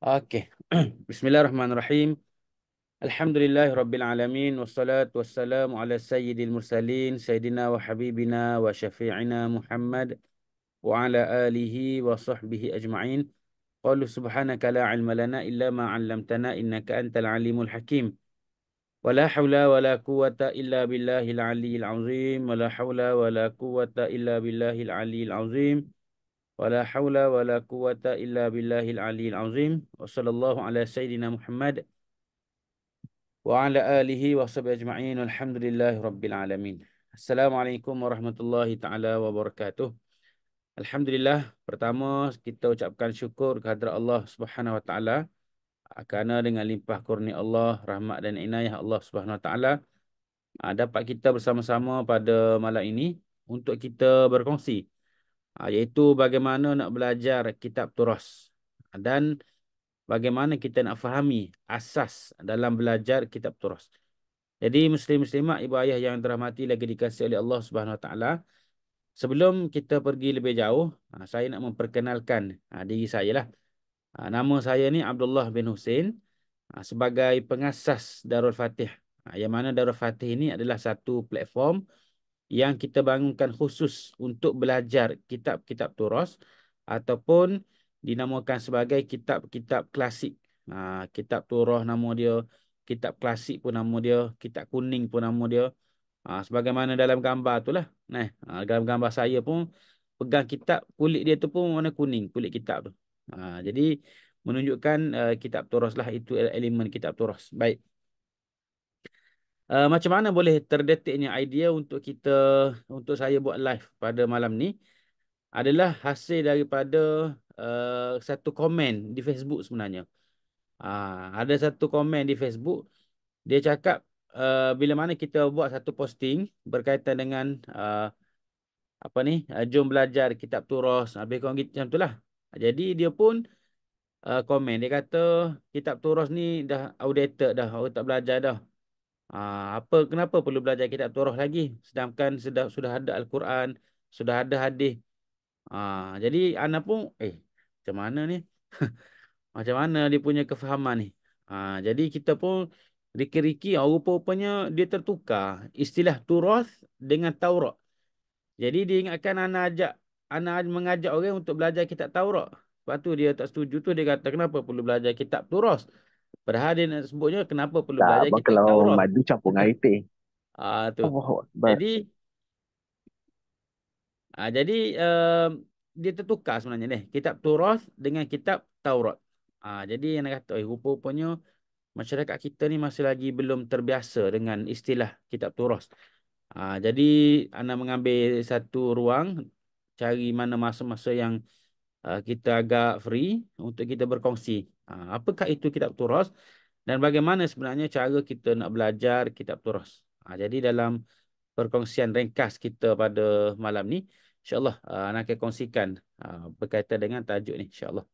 Oke. Bismillahirrahmanirrahim. Alhamdulillahirabbil alamin wassalatu wassalamu ala sayyidil mursalin sayyidina wa habibina wa syafi'ina Muhammad wa ala alihi wa sahbihi ajma'in. Qalu subhanaka la ilma lana illa ma 'allamtana innaka antal alimul hakim. Wa la haula wa la quwwata illa billahil aliyyil azim. Wa la haula wa la quwwata illa billahil aliyyil azim. Wala haula wala quwwata illa billahil aliyil azim. Wa sallallahu ala sayyidina Muhammad wa ala alihi wa sahbihi ajma'in. Alhamdulillahi rabbil alamin. Assalamualaikum warahmatullahi taala wabarakatuh. Alhamdulillah, pertama kita ucapkan syukur kehadrat Allah Subhanahu wa taala kerana dengan limpah kurnia Allah, rahmat dan inayah Allah Subhanahu wa taala dapat kita bersama-sama pada malam ini untuk kita berkongsi iaitu bagaimana nak belajar kitab turas dan bagaimana kita nak fahami asas dalam belajar kitab turas. Jadi muslim-muslimat, ibu ayah yang dirahmati lagi dikasihi oleh Allah Subhanahu Wa Taala, sebelum kita pergi lebih jauh, saya nak memperkenalkan diri saya lah. Nama saya ni Abdullah bin Hussein, sebagai pengasas Darul Fatih. Yang mana Darul Fatih ini adalah satu platform yang kita bangunkan khusus untuk belajar kitab-kitab turas ataupun dinamakan sebagai kitab-kitab klasik. Kitab turas nama dia, kitab klasik pun nama dia, kitab kuning pun nama dia. Sebagaimana dalam gambar tu lah. Dalam gambar saya pun pegang kitab, kulit dia tu pun warna kuning, kulit kitab tu. Jadi menunjukkan kitab turas lah, itu elemen kitab turas. Baik. Macam mana boleh terdetiknya idea untuk saya buat live pada malam ni adalah hasil daripada satu komen di Facebook sebenarnya. Ada satu komen di Facebook, dia cakap bila mana kita buat satu posting berkaitan dengan jom belajar kitab turas, lebih kurang gitu macam itulah. Jadi dia pun komen, dia kata kitab turas ni dah outdated dah, orang tak belajar dah. Kenapa perlu belajar kitab Torah lagi sedangkan sudah ada Al-Quran, sudah ada hadis. Jadi ana pun macam mana ni? Macam mana dia punya kefahaman ni? Jadi kita pun riki-riki, rupa-rupanya dia tertukar istilah turas dengan Taurat. Jadi dia ingatkan ana mengajak orang untuk belajar kitab Taurat. Lepas tu dia tak setuju tu, dia kata kenapa perlu belajar kitab turas? Padahal dia nak sebutnya kenapa perlu Tak, belajar abang kitab kalau Taurat. madu campur dengan air teh. Tu. Allahu Akbar. Jadi jadi dia tertukar sebenarnya ni kitab Turas dengan kitab Taurat. Jadi yang nak kata rupa-rupanya masyarakat kita ni masih lagi belum terbiasa dengan istilah kitab Turas. Jadi anda mengambil satu ruang, cari mana masa-masa yang kita agak free untuk kita berkongsi. Apakah itu kitab Turas dan bagaimana sebenarnya cara kita nak belajar kitab Turas. Jadi dalam perkongsian ringkas kita pada malam ni, InsyaAllah anak akan kongsikan berkaitan dengan tajuk ni, InsyaAllah.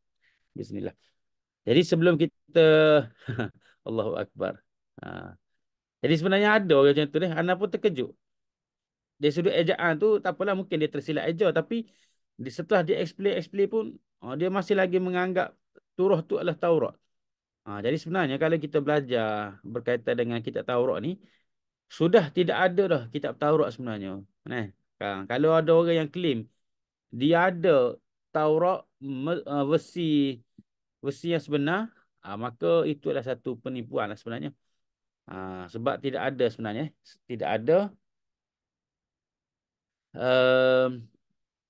Bismillah. Jadi sebelum kita Allahu Akbar. Jadi sebenarnya ada orang macam tu ni. Ana pun terkejut. Dari sudut ejaan tu tak apalah, mungkin dia tersilap eja, tapi setelah dia explain pun dia masih lagi menganggap Turah tu adalah Taurat. Jadi sebenarnya kalau kita belajar berkaitan dengan kitab Taurat ni, sudah tidak ada dah kitab Taurat sebenarnya. Kalau ada orang yang claim dia ada Taurat versi yang sebenar, maka itu adalah satu penipuan lah sebenarnya. Sebab tidak ada sebenarnya, tidak ada um,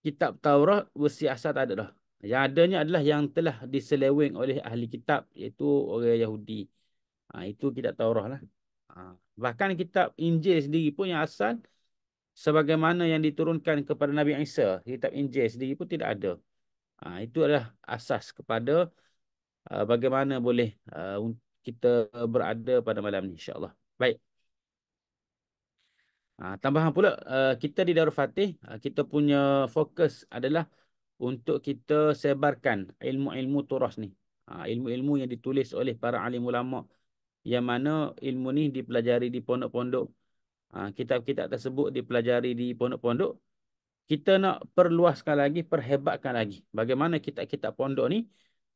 kitab Taurat versi asal, tak ada dah. Yang adanya adalah yang telah diseleweng oleh ahli kitab, iaitu orang Yahudi. Itu kitab Taurat lah. Bahkan kitab Injil sendiri pun yang asal, sebagaimana yang diturunkan kepada Nabi Isa, kitab Injil sendiri pun tidak ada. Itu adalah asas kepada bagaimana boleh kita berada pada malam ni, insyaAllah. Baik. Tambahan pula, kita di Darul Fatih, kita punya fokus adalah untuk kita sebarkan ilmu-ilmu turas ni. Ilmu-ilmu yang ditulis oleh para alim ulama, yang mana ilmu ni dipelajari di pondok-pondok. Kitab-kitab tersebut dipelajari di pondok-pondok. Kita nak perluaskan lagi, perhebatkan lagi bagaimana kitab-kitab pondok ni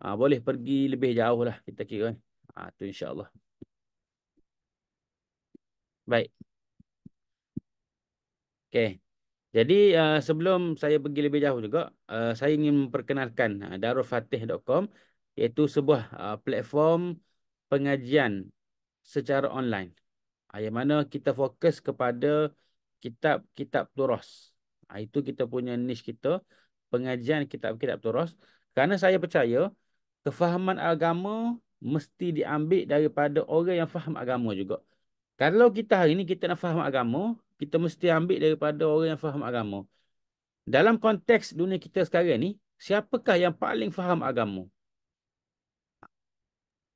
Boleh pergi lebih jauh lah kita kira. Tu insya-Allah. Baik. Okey. Jadi sebelum saya pergi lebih jauh juga, saya ingin memperkenalkan darulfatih.com, iaitu sebuah platform pengajian secara online. Yang mana kita fokus kepada kitab-kitab turas. Itu kita punya niche kita, pengajian kitab-kitab turas. Kerana saya percaya, kefahaman agama mesti diambil daripada orang yang faham agama juga. Kalau kita hari ni kita nak faham agama, kita mesti ambil daripada orang yang faham agama. Dalam konteks dunia kita sekarang ni, siapakah yang paling faham agama?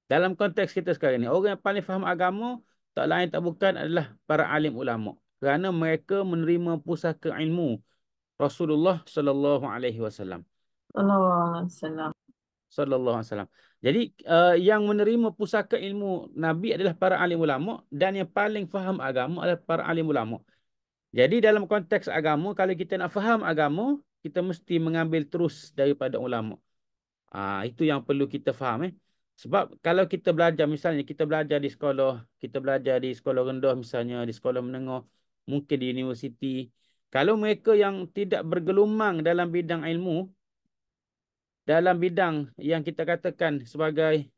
Dalam konteks kita sekarang ni, orang yang paling faham agama tak lain tak bukan adalah para alim ulama. Kerana mereka menerima pusaka ilmu Rasulullah sallallahu alaihi wasallam. Allah Alaihi Sallallahu alaihi wasallam. Jadi yang menerima pusaka ilmu Nabi adalah para alim ulama, dan yang paling faham agama adalah para alim ulama. Jadi dalam konteks agama, kalau kita nak faham agama, kita mesti mengambil terus daripada ulama. Itu yang perlu kita faham. Sebab kalau kita belajar, misalnya kita belajar di sekolah, kita belajar di sekolah rendah misalnya, di sekolah menengah, mungkin di universiti. Kalau mereka yang tidak bergelumang dalam bidang ilmu, dalam bidang yang kita katakan sebagai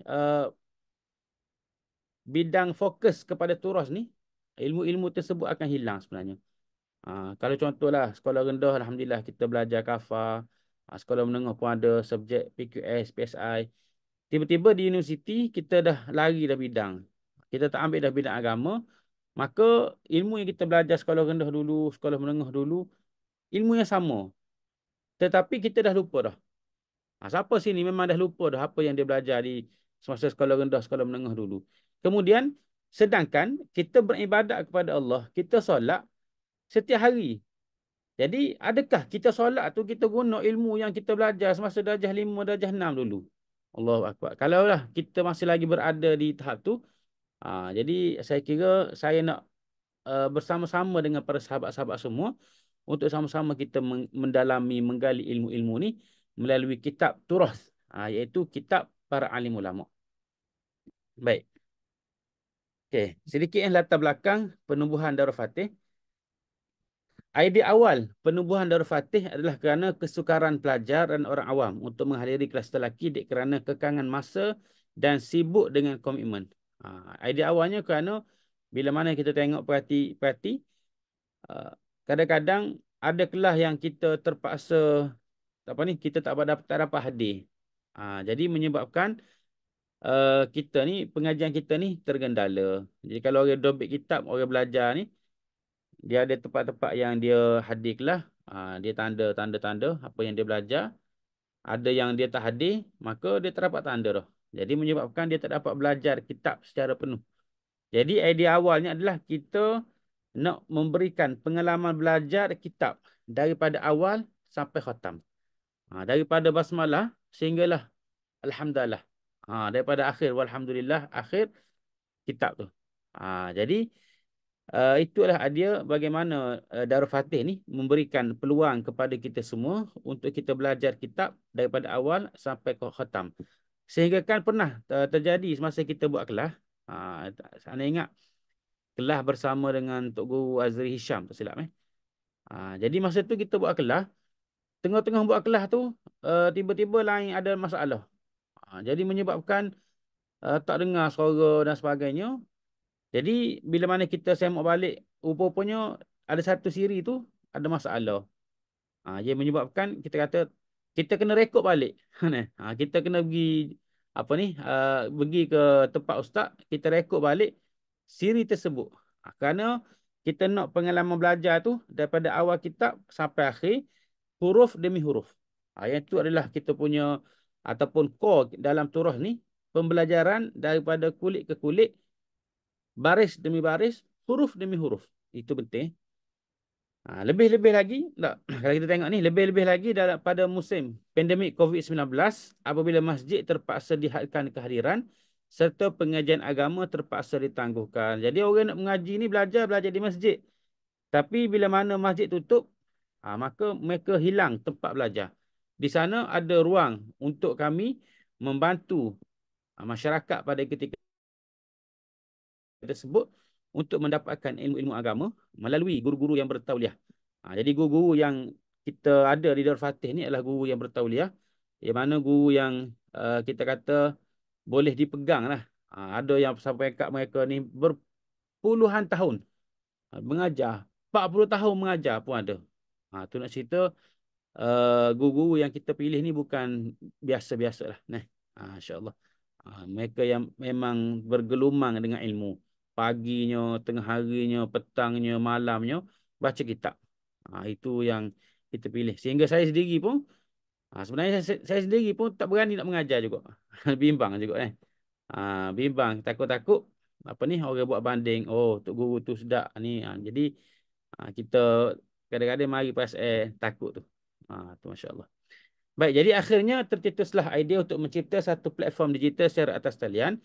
bidang fokus kepada turas ni, ilmu-ilmu tersebut akan hilang sebenarnya. Kalau contohlah sekolah rendah, Alhamdulillah kita belajar kafa. Sekolah menengah pun ada subjek PQS, PSI. Tiba-tiba di universiti kita dah lari dah bidang. Kita tak ambil dah bidang agama. Maka ilmu yang kita belajar sekolah rendah dulu, sekolah menengah dulu, ilmu yang sama. Tetapi kita dah lupa dah. Siapa sini memang dah lupa dah apa yang dia belajar di semasa sekolah rendah, sekolah menengah dulu. Kemudian, sedangkan kita beribadat kepada Allah, kita solat setiap hari. Jadi, adakah kita solat tu kita guna ilmu yang kita belajar semasa darjah 5, darjah 6 dulu? Allahu Akbar. Kalaulah kita masih lagi berada di tahap tu, jadi saya kira saya nak bersama-sama dengan para sahabat-sahabat semua untuk sama-sama kita mendalami, menggali ilmu-ilmu ni melalui kitab turas, iaitu kitab para alim ulama. Baik. Okey, sedikit yang latar belakang penubuhan Darul Fatih. Idea awal penubuhan Darul Fatih adalah kerana kesukaran pelajar dan orang awam untuk menghadiri kelas lelaki kerana kekangan masa dan sibuk dengan komitmen. Idea awalnya kerana bila mana kita tengok perhati, kadang-kadang ada kelas yang kita terpaksa kita tak dapat hadir. Jadi menyebabkan kita ni, pengajian kita ni tergendala. Jadi kalau orang dobit kitab, orang belajar ni, dia ada tempat-tempat yang dia hadir kelas, dia tanda apa yang dia belajar. Ada yang dia tak hadir, maka dia tak dapat tanda dah. Jadi menyebabkan dia tak dapat belajar kitab secara penuh. Jadi idea awalnya adalah kita nak memberikan pengalaman belajar kitab daripada awal sampai khatam. Daripada basmalah sehinggalah alhamdulillah. Daripada akhir walhamdulillah, akhir kitab tu. Jadi itulah idea bagaimana Darul Fatih ni memberikan peluang kepada kita semua untuk kita belajar kitab daripada awal sampai ke khatam. Sehingga kan pernah terjadi semasa kita buat kelas. Saya ingat kelas bersama dengan Tok Guru Azri Hisham, tak silap. Jadi masa tu kita buat kelas, tengah-tengah buat kelas tu, tiba-tiba lain ada masalah. Jadi menyebabkan tak dengar suara dan sebagainya. Jadi bila mana kita semak balik, rupa-rupanya ada satu siri tu ada masalah. Ia menyebabkan kita kata kita kena rekod balik. Kita kena pergi pergi ke tempat ustaz, kita rekod balik siri tersebut. Kerana kita nak pengalaman belajar tu daripada awal kitab sampai akhir, huruf demi huruf. Yang itu adalah kita punya ataupun core dalam turah ni, pembelajaran daripada kulit ke kulit, baris demi baris, huruf demi huruf. Itu penting. Lebih-lebih lagi, kalau kita tengok ni, lebih-lebih lagi pada musim pandemik COVID-19, apabila masjid terpaksa dihadkan kehadiran, serta pengajian agama terpaksa ditangguhkan. Jadi orang nak mengaji ni belajar di masjid. Tapi bila mana masjid tutup, maka mereka hilang tempat belajar. Di sana ada ruang untuk kami membantu masyarakat pada ketika tersebut untuk mendapatkan ilmu-ilmu agama melalui guru-guru yang bertauliah. Jadi guru-guru yang kita ada di Darul Fatih ni adalah guru yang bertauliah, yang mana guru yang kita kata boleh dipegang lah. Ada yang sampai kat mereka ni berpuluhan tahun mengajar, 40 tahun mengajar pun ada. Tu nak cerita guru-guru yang kita pilih ni bukan biasa-biasa lah. Nah, insya-Allah. Mereka yang memang bergelumang dengan ilmu. Paginya, tengah harinya, petangnya, malamnya baca kitab. Itu yang kita pilih. Sehingga saya sendiri pun sebenarnya saya sendiri pun tak berani nak mengajar juga. Bimbang juga bimbang, takut-takut apa ni orang buat banding. Oh, tok guru tu sedap ni. Jadi kita kadang-kadang mari pas takut tu. Tu masya-Allah. Baik, jadi akhirnya tercetuslah idea untuk mencipta satu platform digital secara atas talian.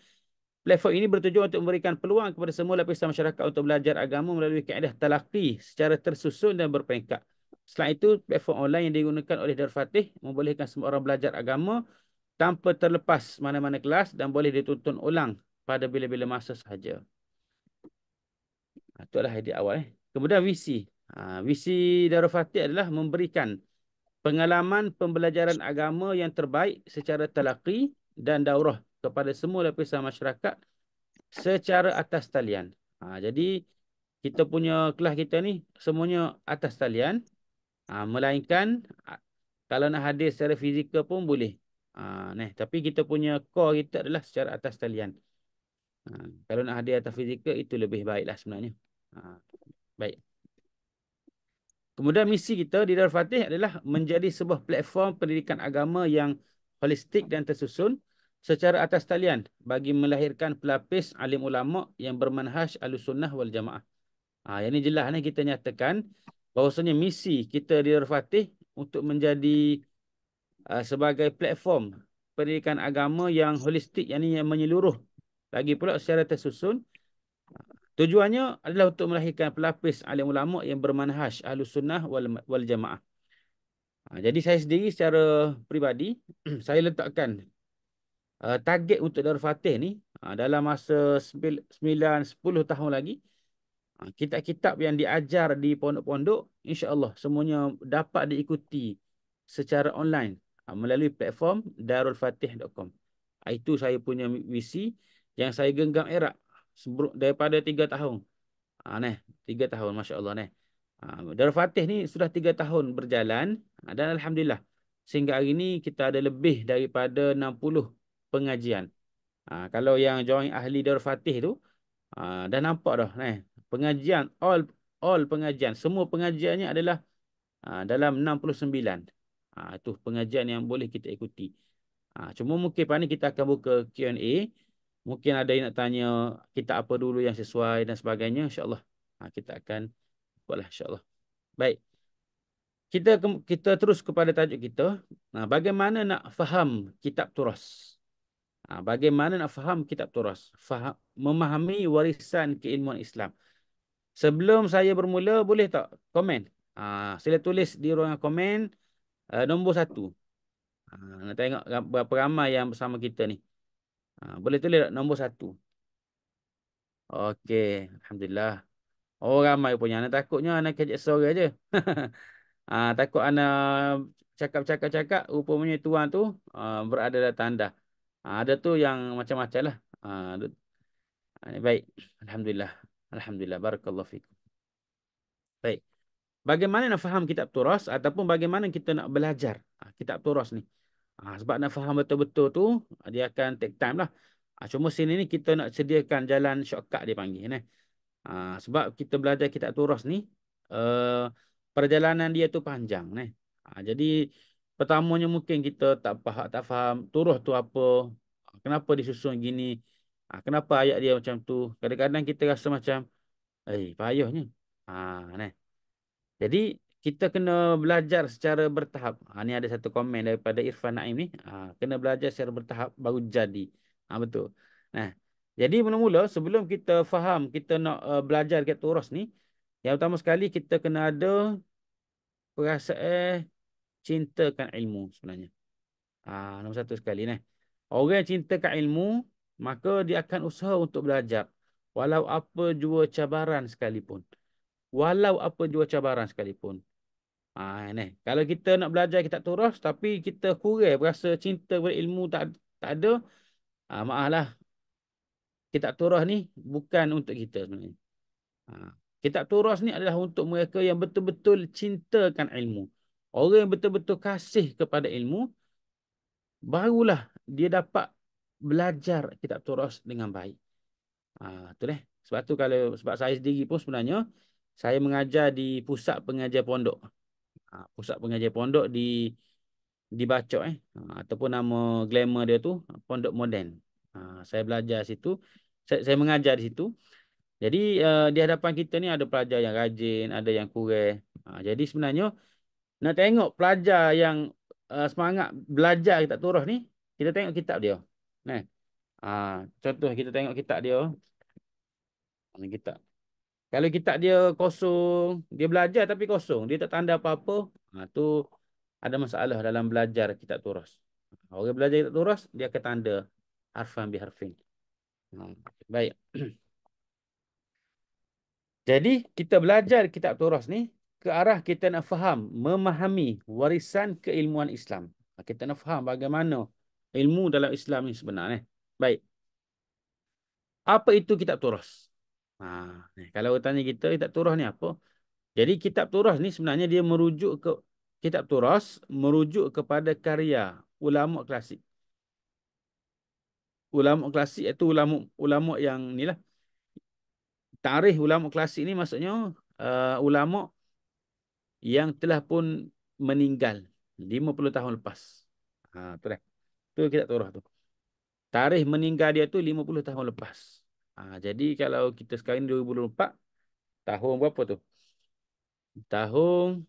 Platform ini bertujuan untuk memberikan peluang kepada semua lapisan masyarakat untuk belajar agama melalui kaedah talaqi secara tersusun dan berperingkat. Selain itu, platform online yang digunakan oleh Darul Fatih membolehkan semua orang belajar agama tanpa terlepas mana-mana kelas dan boleh dituntun ulang pada bila-bila masa sahaja. Itu adalah idea awal. Kemudian visi. Visi Darul Fatih adalah memberikan pengalaman pembelajaran agama yang terbaik secara talaqi dan daurah kepada semua lapisan masyarakat secara atas talian. Jadi kita punya kelas kita ni semuanya atas talian. Melainkan kalau nak hadir secara fizikal pun boleh. Tapi kita punya core kita adalah secara atas talian. Kalau nak hadir atas fizikal itu lebih baiklah sebenarnya. Baik. Kemudian misi kita di Darul Fatih adalah menjadi sebuah platform pendidikan agama yang holistik dan tersusun secara atas talian bagi melahirkan pelapis alim ulama yang bermanhaj Ahlussunnah wal Jamaah. Yang ini jelas ni kita nyatakan bahawasanya misi kita di Darul Fatih untuk menjadi sebagai platform pendidikan agama yang holistik, yang menyeluruh lagi pula secara tersusun. Tujuannya adalah untuk melahirkan pelapis alim ulama yang bermanhaj Ahlussunnah wal Jamaah. Jadi saya sendiri secara peribadi saya letakkan target untuk Darul Fatih ni dalam masa 9-10 tahun lagi, kitab-kitab yang diajar di pondok-pondok insya-Allah semuanya dapat diikuti secara online melalui platform darulfatih.com. Itu saya punya misi yang saya genggam erat daripada 3 tahun. 3 tahun masya-Allah Darul Fatih ni sudah 3 tahun berjalan dan alhamdulillah sehingga hari ini kita ada lebih daripada 60 pengajian. Kalau yang join ahli Darul Fatih tu dah nampak dah pengajian all pengajian, semua pengajiannya adalah dalam 69. Itu pengajian yang boleh kita ikuti. Cuma mungkin lepas ni kita akan buka Q&A. Mungkin ada yang nak tanya kita apa dulu yang sesuai dan sebagainya, insya-Allah. Kita akan buatlah insya-Allah. Baik. Kita terus kepada tajuk kita. Bagaimana nak faham kitab turas? Bagaimana nak faham kitab turas? Memahami warisan keilmuan Islam. Sebelum saya bermula, boleh tak komen? Sila tulis di ruangan komen nombor 1. Nak tengok berapa ramai yang bersama kita ni. Boleh tulis tak nombor 1? Okey, alhamdulillah. Oh, ramai punya. Anak takutnya anak kejap sore aje. Takut anak cakap-cakap rupanya tuan tu berada dalam tanda. Ada tu yang macam-macam lah. Baik. Alhamdulillah. Alhamdulillah. Barakallahu fikum. Baik. Bagaimana nak faham kitab turas ataupun bagaimana kita nak belajar kitab turas ni. Sebab nak faham betul-betul tu, dia akan take time lah. Cuma sini ni kita nak sediakan jalan shortcut dia panggil. Sebab kita belajar kitab turas ni, perjalanan dia tu panjang. Jadi, pertamanya mungkin kita tak faham turas tu apa, kenapa disusun gini, kenapa ayat dia macam tu. Kadang-kadang kita rasa macam, payahnya. Jadi kita kena belajar secara bertahap. Ni ada satu komen daripada Irfan Naim ni. Kena belajar secara bertahap baru jadi. Betul. Jadi mula-mula sebelum kita faham kita nak belajar kat turas ni, yang utama sekali kita kena ada perasaan cintakan ilmu sebenarnya. Nombor satu sekali Orang yang cinta kat ilmu, maka dia akan usaha untuk belajar. Walau apa jua cabaran sekalipun. Walau apa jua cabaran sekalipun. Ni. Kalau kita nak belajar kita terus tapi kita kurang berasa cinta kepada ilmu tak ada, maaflah, kitab Torah ni bukan untuk kita sebenarnya. Kitab Torah ni adalah untuk mereka yang betul-betul cintakan ilmu. Orang yang betul-betul kasih kepada ilmu, barulah dia dapat belajar kitab Torah dengan baik. Tu deh. Sebab tu sebab saya sendiri pun sebenarnya saya mengajar di pusat pengajar pondok. Pusat pengajar pondok di Bacok ataupun nama glamour dia tu Pondok Moden. Saya belajar situ. Saya mengajar di situ. Jadi di hadapan kita ni ada pelajar yang rajin, ada yang kurang. Jadi sebenarnya nak tengok pelajar yang semangat belajar kitab Torah ni, kita tengok kitab dia. Nah, contoh kita tengok kitab dia. Ni kitab. Kalau kitab dia kosong, dia belajar tapi kosong, dia tak tanda apa-apa, tu ada masalah dalam belajar kitab Torah. Orang belajar kitab Torah, dia akan tanda harfan biharfin. Baik. Jadi kita belajar kitab Torah ni ke arah kita nak faham, memahami warisan keilmuan Islam. Kita nak faham bagaimana ilmu dalam Islam ni sebenarnya. Baik. Apa itu kitab Torah? Kalau tanya kita kitab Torah ni apa? Jadi kitab Torah ni sebenarnya dia merujuk ke kitab Torah merujuk kepada karya ulama klasik. Ulama klasik iaitu ulama yang ni lah. Tarikh ulama klasik ni maksudnya ulama yang telah pun meninggal 50 tahun lepas. Tu dah. Tu kitab Torah tu. Tarikh meninggal dia tu 50 tahun lepas. Jadi kalau kita sekarang ni 2024, tahun berapa tu? Tahun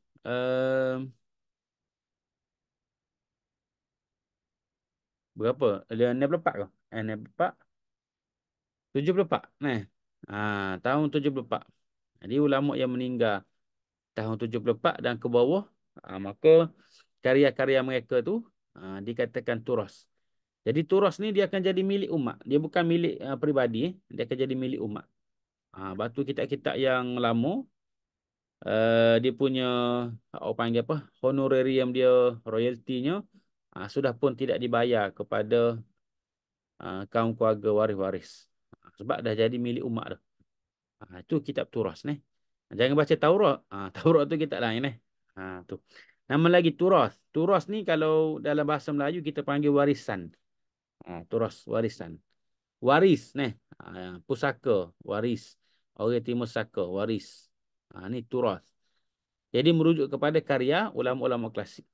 berapa? 64 ke? 64, 74. Tahun 74. Jadi ulama yang meninggal tahun 74 dan ke bawah, maka karya-karya mereka tu dikatakan turas. Jadi turas ni dia akan jadi milik umat. Dia bukan milik peribadi. Dia akan jadi milik umat. Batu kitab-kitab yang lama, dia punya orang panggil apa? Honorarium dia, royaltinya sudah pun tidak dibayar kepada kaum keluarga waris-waris. Sebab dah jadi milik umat dah. Itu kitab turas ni. Jangan baca Taurat. Taurat tu kitab lain ni. Tu. Nama lagi turas. Turas ni kalau dalam bahasa Melayu kita panggil warisan. Turas, warisan. Waris ni. Pusaka, waris. Orang timur saka, waris. Ni turas. Jadi merujuk kepada karya ulama-ulama klasik.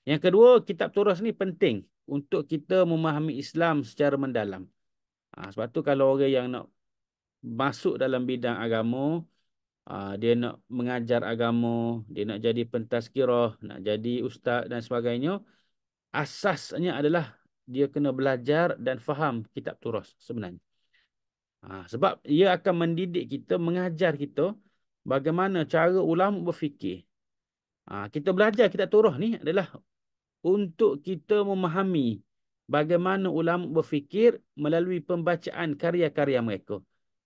Yang kedua, kitab turas ni penting untuk kita memahami Islam secara mendalam. Sebab tu kalau orang yang nak masuk dalam bidang agama, dia nak mengajar agama, dia nak jadi pentazkirah, nak jadi ustaz dan sebagainya, asasnya adalah dia kena belajar dan faham kitab turas sebenarnya. Sebab ia akan mendidik kita, mengajar kita bagaimana cara ulama berfikir. Kita belajar kitab turas ni adalah untuk kita memahami bagaimana ulama berfikir melalui pembacaan karya-karya mereka.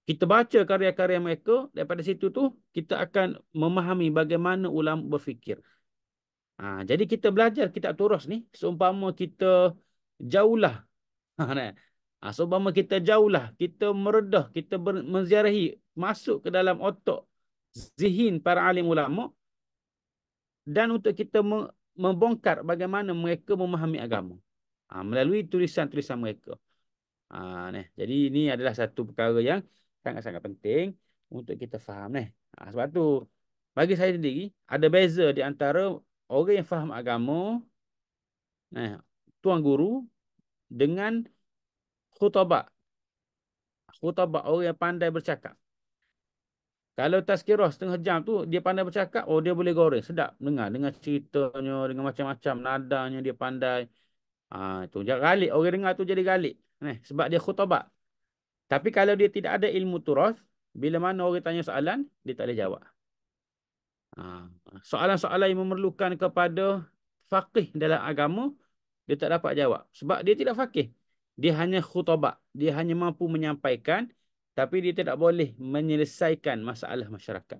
Kita baca karya-karya mereka, daripada situ tu kita akan memahami bagaimana ulama berfikir. Jadi kita belajar kitab turas ni seumpama kita jauhlah. Seumpama kita jauhlah, kita meredah, kita menziarahi, masuk ke dalam otak zihin para alim ulama dan untuk kita membongkar bagaimana mereka memahami agama melalui tulisan-tulisan mereka. Jadi ini adalah satu perkara yang sangat-sangat penting untuk kita faham. Sebab tu bagi saya sendiri ada beza di antara orang yang faham agama, tuan guru, dengan khutabak. Khutabak orang yang pandai bercakap. Kalau tazkirah setengah jam tu dia pandai bercakap, dia boleh goreng, sedap dengar dengan ceritanya, dengan macam-macam nadanya dia pandai. Itu jadi galik, orang dengar tu jadi galik. Sebab dia khutabak. Tapi kalau dia tidak ada ilmu turas, bila mana orang tanya soalan, dia tak boleh jawab. Soalan-soalan yang memerlukan kepada faqih dalam agama, dia tak dapat jawab. Sebab dia tidak faqih. Dia hanya khutbah. Dia hanya mampu menyampaikan, tapi dia tidak boleh menyelesaikan masalah masyarakat.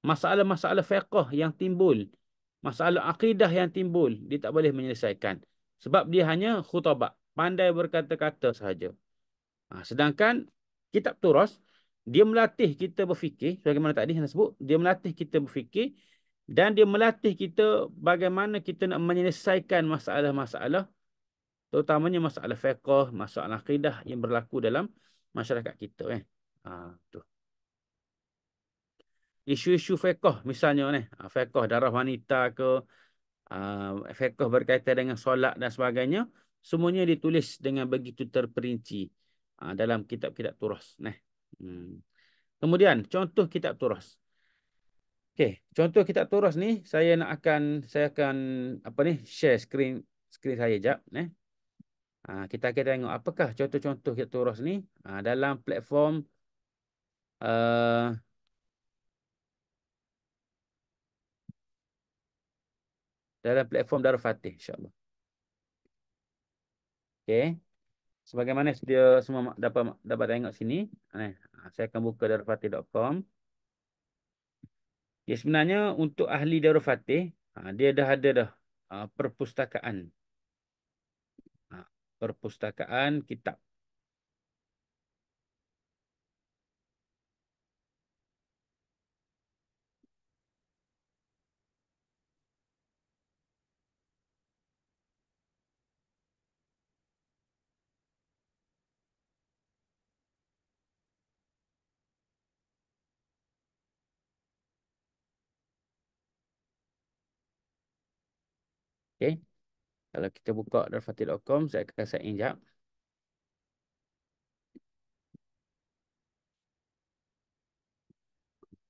Masalah-masalah fiqh yang timbul, masalah akidah yang timbul, dia tak boleh menyelesaikan. Sebab dia hanya khutbah, pandai berkata-kata sahaja. Sedangkan kitab turas, dia melatih kita berfikir, sebagaimana tadi saya sebut, dia melatih kita berfikir dan dia melatih kita bagaimana kita nak menyelesaikan masalah-masalah, terutamanya masalah fiqh, masalah akidah yang berlaku dalam masyarakat kita. Tu. Isu-isu fiqh misalnya fiqh darah wanita ke, fiqh berkaitan dengan solat dan sebagainya, semuanya ditulis dengan begitu terperinci dalam kitab-kitab turas. Hmm. Kemudian contoh kitab turas. Okey, contoh kitab turas ni saya akan apa ni, share skrin saya jap. Kita akan tengok apakah contoh-contoh kitab turas ni dalam platform uh, Darul Fatih, insya-Allah. Okey. Sebagaimana dia semua dapat tengok sini, saya akan buka darulfatih.com. Ya, sebenarnya untuk ahli Darul Fatih, dia dah ada dah perpustakaan. Perpustakaan kitab. Okey. Kalau kita buka darulfatih.com, saya akan sign in jap.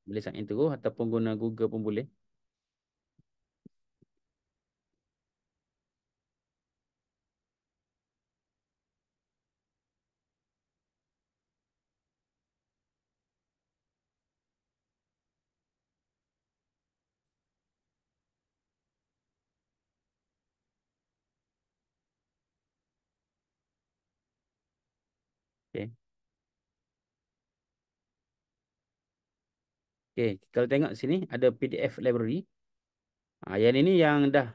Boleh sign in terus ataupun guna Google pun boleh. Okey. Okey, kalau tengok sini ada PDF library. Yang ini yang dah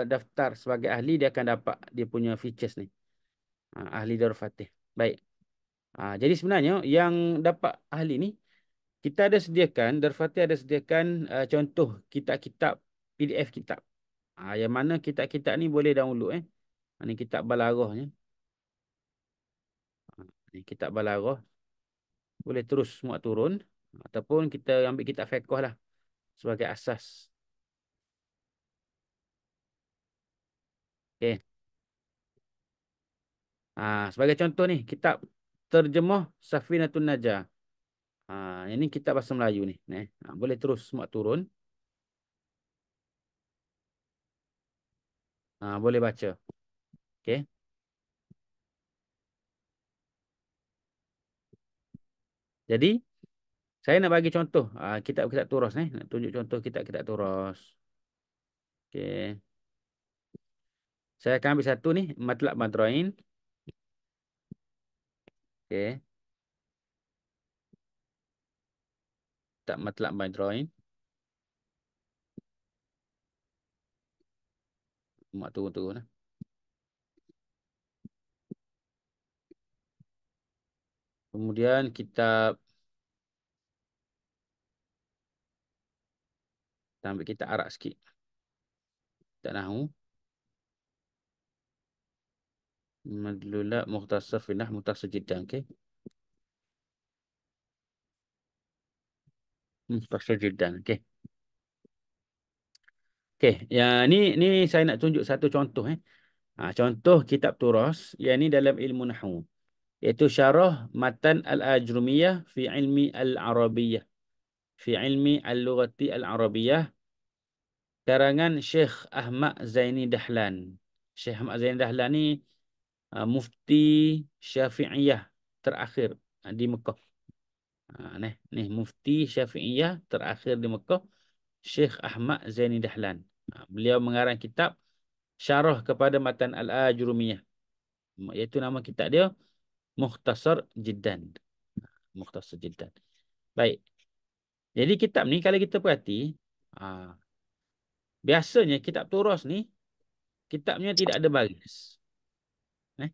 daftar sebagai ahli, dia akan dapat dia punya features ni. Ahli Darul Fatih. Baik. Jadi sebenarnya yang dapat ahli ni, kita ada sediakan, Darul Fatih ada sediakan contoh kitab-kitab, PDF kitab. Yang mana kitab-kitab ni boleh download. Ini kitab Balaghahnya. Ini kitab Balaghah. Boleh terus muat turun. Ataupun kita ambil kitab fiqh lah sebagai asas. Okey. Sebagai contoh ni, kitab Terjemah Safinatun Najah. Ini kitab bahasa Melayu ni. Boleh terus muat turun. Boleh baca. Okey. Jadi, saya nak bagi contoh kitab-kitab turas ni. Nak tunjuk contoh kitab-kitab turas. Okey. Saya akan ambil satu ni, Matlab Madrain. Okey. Tak Matlab Madrain. Muat turun-turun lah. Kemudian kita ambil kitab Arab sikit. Tak Nahu. Madlulat Mukhtasar Finah Mukhtasar Jiddan. Okey. Mukhtasar Jiddan. Okey. Okey, yang ni saya nak tunjuk satu contoh. Contoh kitab turas yang ni dalam ilmu nahwu, iaitu Syarah Matan Al-Ajrumiyah fi Ilmi Al-Arabiyah, fi Ilmi Al-Lughati Al-Arabiyah, karangan Syekh Ahmad Zaini Dahlan. Syekh Ahmad Zaini Dahlan ni mufti Syafi'iyah terakhir di Mekah. Ni mufti Syafi'iyah terakhir di Mekah, Syekh Ahmad Zaini Dahlan. Beliau mengarang kitab Syarah kepada Matan Al-Ajrumiyah. Iaitu nama kitab dia Mukhtasar Jiddan. Mukhtasar Jiddan. Baik. Jadi kitab ni kalau kita perhati, biasanya kitab Turas ni kitabnya tidak ada baris. Eh?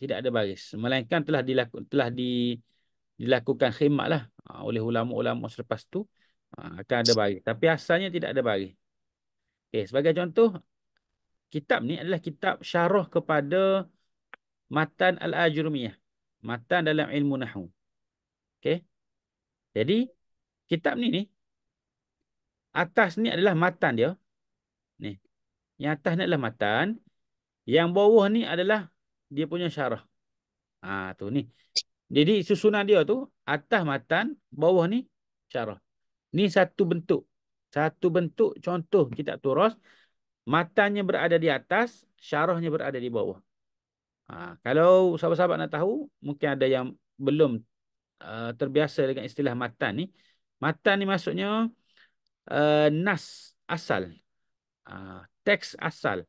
Tidak ada baris. Melainkan dilakukan khidmat lah oleh ulama-ulama selepas tu, akan ada baris. Tapi asalnya tidak ada baris. Okay, sebagai contoh, kitab ni adalah kitab syarah kepada Matan Al-Ajrumiyah. Matan dalam ilmu Nahwu. Okay. Jadi, kitab ni, atas ni adalah matan dia. Ni. Yang atas ni adalah matan. Yang bawah ni adalah dia punya syarah. Tu ni. Jadi, susunan dia tu, atas matan, bawah ni syarah. Ni satu bentuk. Satu bentuk contoh kitab Turas. Matanya berada di atas, syarahnya berada di bawah. Kalau sahabat-sahabat nak tahu, mungkin ada yang belum terbiasa dengan istilah matan ni. Matan ni maksudnya nas asal. Teks asal.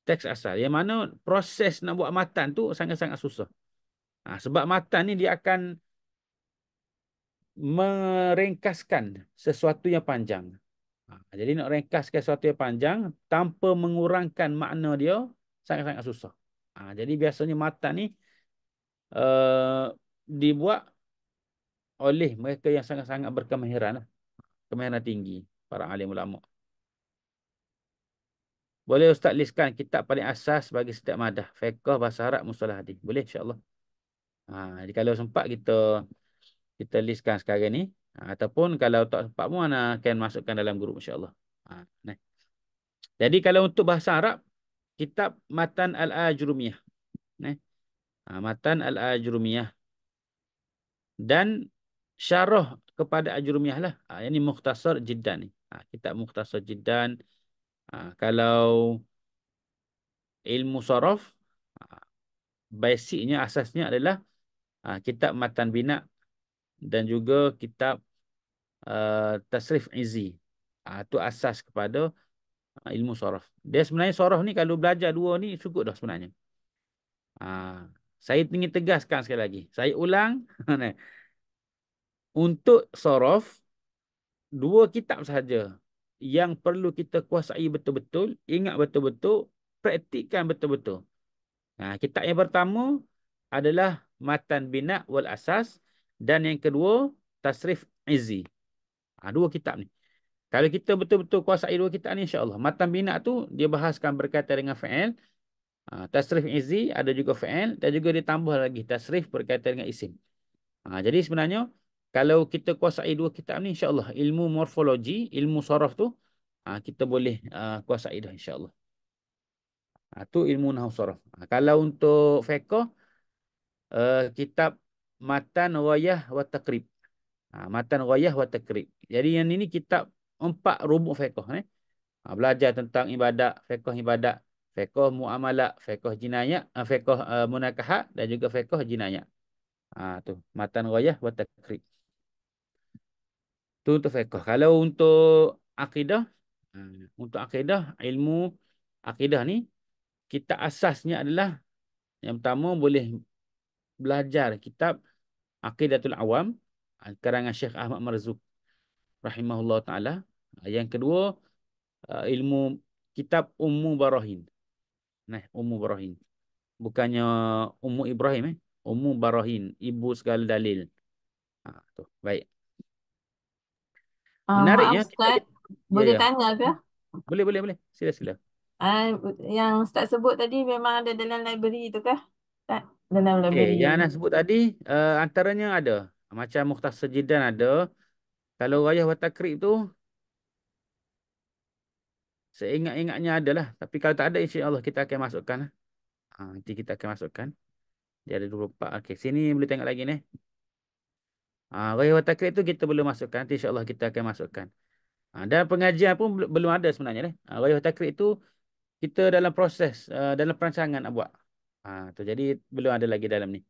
Teks asal. Yang mana proses nak buat matan tu sangat-sangat susah. Sebab matan ni dia akan meringkaskan sesuatu yang panjang. Jadi nak ringkaskan sesuatu yang panjang tanpa mengurangkan makna dia sangat-sangat susah. Jadi biasanya matan ni dibuat oleh mereka yang sangat-sangat berkemahiran lah. Kemahiran tinggi. Para alim ulama. Boleh Ustaz listkan kitab paling asas bagi setiap madah. Fiqh, bahasa Arab, mustalah hadis. Boleh insyaAllah. Jadi kalau sempat kita listkan sekarang ni. Ataupun kalau tak sempat pun Ana akan masukkan dalam grup insyaAllah. Nah. Jadi kalau untuk bahasa Arab, kitab Matan Al-Ajrumiyah. Matan Al-Ajrumiyah. Dan syarah kepada Ajrumiyah lah. Ini Mukhtasar Jiddan ni. Kitab Mukhtasar Jiddan. Kalau ilmu sorof, basicnya, asasnya adalah kitab Matan Bina dan juga kitab Tasrif Izzi. Itu asas kepada ilmu sorof. Dia sebenarnya sorof ni kalau belajar dua ni cukup dah sebenarnya. Saya ingin tegaskan sekali lagi. Saya ulang. Untuk sorof, dua kitab sahaja yang perlu kita kuasai betul-betul, ingat betul-betul, praktikkan betul-betul. Kitab yang pertama adalah Matan Bina wal Asas dan yang kedua Tasrif Izzi. Dua kitab ni. Kalau kita betul-betul kuasai dua kitab ni, insya-Allah. Matan Bina tu dia bahaskan berkaitan dengan fa'il. Tasrif Izzi ada juga fa'il dan juga ditambah lagi tasrif berkaitan dengan isim. Jadi sebenarnya kalau kita kuasai dua kitab ni, insya-Allah ilmu morfologi, ilmu saraf tu kita boleh kuasai dah insya-Allah. Tu ilmu nahwu saraf. Kalau untuk fiqh, kitab Matan Ghayah wa Taqrib. Matan Ghayah wa Taqrib. Jadi yang ini kitab 4 rubuk fiqh ni. Belajar tentang ibadat, fiqh ibadat, fiqh muamalah, fiqh jinayah, fiqh munakahat dan juga fiqh jinayah. Tu Matan Ghayah wa Taqrib. Tu untuk fiqh. Kalau untuk akidah, ilmu akidah ni kitab asasnya adalah yang pertama boleh belajar kitab Aqidatul Awam karangan Syekh Ahmad Marzuq rahimahullah taala. Yang kedua ilmu kitab Ummu Barahin. Ummu Barahin. Bukannya Ummu Ibrahim Ummu Barahin, ibu segala dalil. Tu. Baik. Maaf Menariknya kita Ustaz, ya boleh ya. tanya ke? Boleh. Sila. Ah, yang Ustaz sebut tadi memang ada dalam library tu kah? Tak, dalam Okey, library. yang Ana sebut tadi antaranya ada. Macam Mukhtasar Jiddan ada. Kalau Ghayah wa Takrib tu seingat-ingatnya adalah. Tapi kalau tak ada, insya-Allah kita akan masukkan. Nanti kita akan masukkan. Dia ada 24. Okey, sini boleh tengok lagi ni. Ghayah wa Takrib tu kita boleh masukkan. Nanti insya-Allah kita akan masukkan. Dan pengajian pun belum ada sebenarnya. Ghayah wa Takrib tu kita dalam proses, dalam perancangan nak buat. Tu, jadi belum ada lagi dalam ni.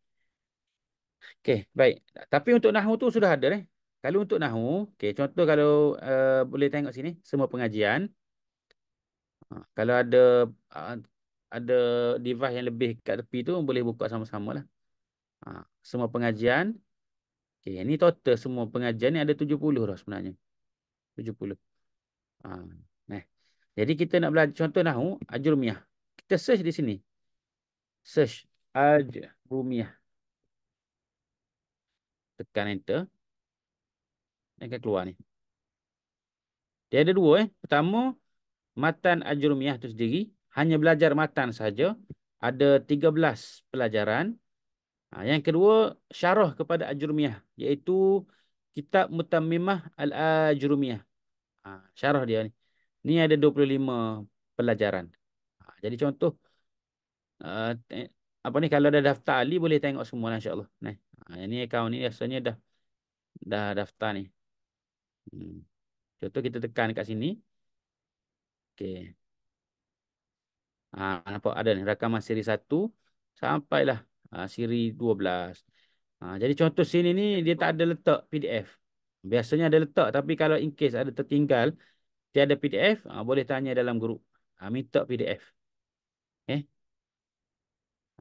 Okey, baik. Tapi untuk Nahwu tu sudah ada. Kalau untuk Nahwu, okey, contoh kalau boleh tengok sini, semua pengajian. Kalau ada device yang lebih kat tepi tu boleh buka sama-sama lah. Semua pengajian. Okey, ni total semua pengajian ni ada 70 dah sebenarnya. 70. Ha. Nah. Jadi kita nak belajar contoh nahu ajrumiyah. Kita search di sini. Search ajrumiyah. Tekan enter. Dia akan keluar ni. Dia ada dua Pertama, matan ajrumiyah tu sendiri. Hanya belajar matan saja. Ada 13 pelajaran. Yang kedua, syarah kepada ajrumiyah. Iaitu Kitab Mutammimah Al-Ajrumiyah. Syarah dia ni. Ni ada 25 pelajaran. Jadi contoh, apa ni, kalau ada daftar Ali boleh tengok semua lah insyaAllah. Nah, ini akaun ni rasanya dah daftar ni. Contoh kita tekan kat sini. Okey. Nampak ada ni rakaman siri 1 sampailah siri 12. Jadi contoh sini ni dia tak ada letak PDF. Biasanya ada letak, tapi kalau in case ada tertinggal tiada PDF, boleh tanya dalam grup. Minta PDF.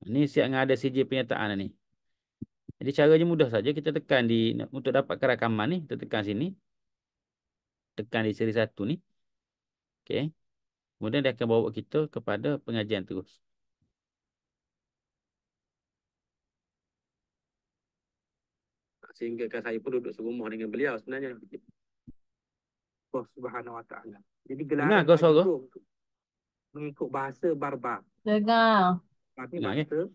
Ni siap ada CJ penyertaan ni. Jadi caranya mudah saja, kita tekan untuk dapatkan rakaman ni, kita tekan sini. Tekan di siri 1 ni. Okey. Kemudian dia akan bawa kita kepada pengajian terus. Sehingga kan saya pun duduk serumah dengan beliau sebenarnya. Allah Subhanahu Wa Taala. Jadi gelaran kau suara? Mengikut bahasa Barbar. Dengar. Tapi bahasa.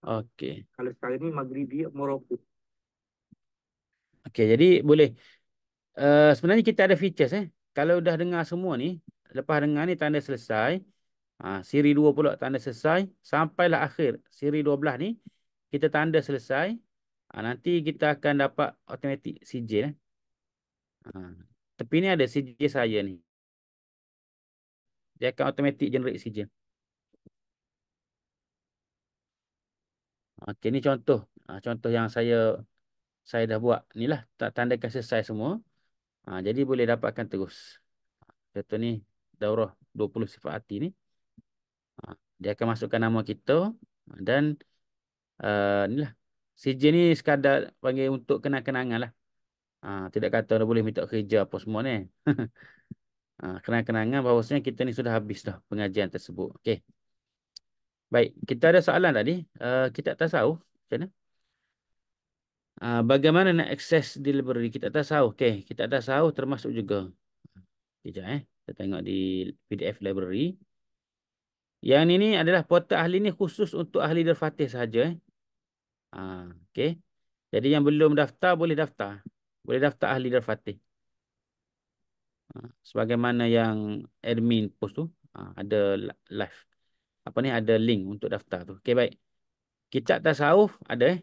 Okey. Kalau sekarang ni Maghribi Morocco. Okey, jadi boleh. Sebenarnya kita ada features Kalau dah dengar semua ni, lepas dengar ni tanda selesai. Siri 2 pula tanda selesai. Sampailah akhir siri 12 ni, kita tanda selesai. Nanti kita akan dapat automatic sijil. Tepi ni ada sijil saya ni. Dia akan automatic generate sijil. Okey, ni contoh. Contoh yang saya dah buat. Ni lah, tandakan selesai semua. Jadi boleh dapatkan terus. Contoh ni, daurah 20 sifat hati ni. Dia akan masukkan nama kita. Dan ni lah. Sijil ni sekadar panggil untuk kenang-kenangan lah. Tidak kata dah boleh minta kerja apa semua ni. Kenang-kenangan bahawasanya kita ni sudah habis dah pengajian tersebut. Okey. Baik, kita ada soalan tadi. Kita tak tahu macam mana. Bagaimana nak akses di library? Kita tak tahu. Okey, kita tak tahu termasuk juga. Sekejap kita tengok di PDF library. Yang ini adalah portal ahli ni khusus untuk ahli Al-Fatih sahaja. Okey. Jadi yang belum daftar boleh daftar. Boleh daftar ahli Al-Fatih. Sebagaimana yang admin post tu. Ada live. Apa ni, ada link untuk daftar tu. Okey, baik. Kitab tasawuf ada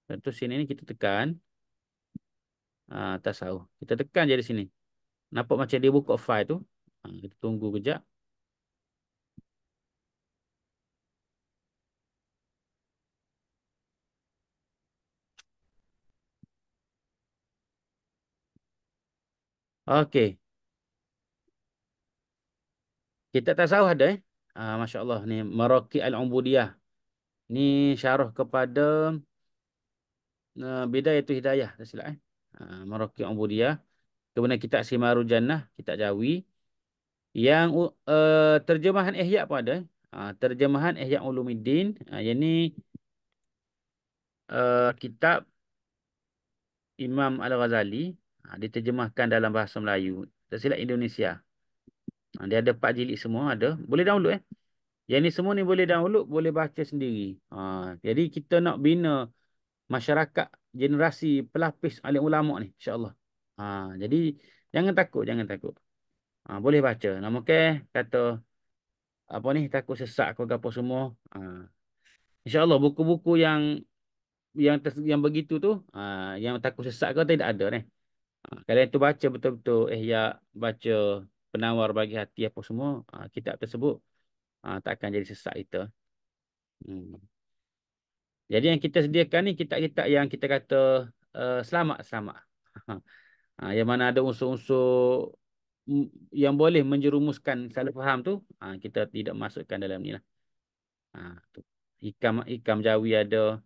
Contoh sini ni kita tekan. Tasawuf. Kita tekan je di sini. Nampak macam dia buka file tu. Kita tunggu kejap. Okey. Kita tasawuf ada Masya Allah ni. Maraqi al-Ubudiyah. Ni syarah kepada Bidayatul Hidayah. Tak silap Maraqi al-Ubudiyah. Kemudian kitab Simarul Jannah. Kitab Jawi. Yang terjemahan Ihya pun ada. Terjemahan Ihya Ulumuddin. Yang ni kitab Imam Al-Ghazali. Diterjemahkan dalam bahasa Melayu. Tak silap Indonesia. Dia ada 4 jilid semua ada. Boleh download Yang ni semua ni boleh download, boleh baca sendiri. Jadi kita nak bina masyarakat generasi pelapis alim ulama ni, insya-Allah. Jadi jangan takut, jangan takut. Boleh baca. Nama kata apa ni, takut sesak ke apa semua. Insya-Allah buku-buku yang begitu tu, yang takut sesak ke tidak ada ni. Kalian tu baca betul-betul ya, baca penawar bagi hati apa semua, kitab tersebut tak akan jadi sesak kita. Hmm. Jadi yang kita sediakan ni kitab-kitab yang kita kata selamat. Yang mana ada unsur-unsur yang boleh menjerumuskan salah faham tu, kita tidak masukkan dalam ni lah. Tu. Hikam Jawi ada,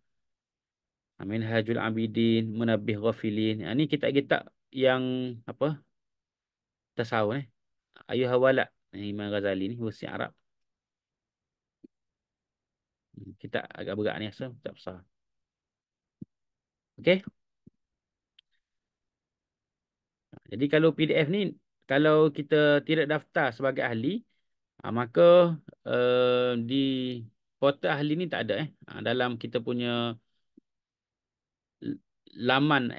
Minhajul Abidin, Munabih Ghafilin. Ni kitab-kitab yang apa? Tasawuf ni. Ayuh Hawalak. Imam Ghazali ni versi Arab. Kitab agak berat ni asal, kitab besar. Okey. Jadi kalau PDF ni, kalau kita tidak daftar sebagai ahli, maka di portal ahli ni tak ada dalam kita punya laman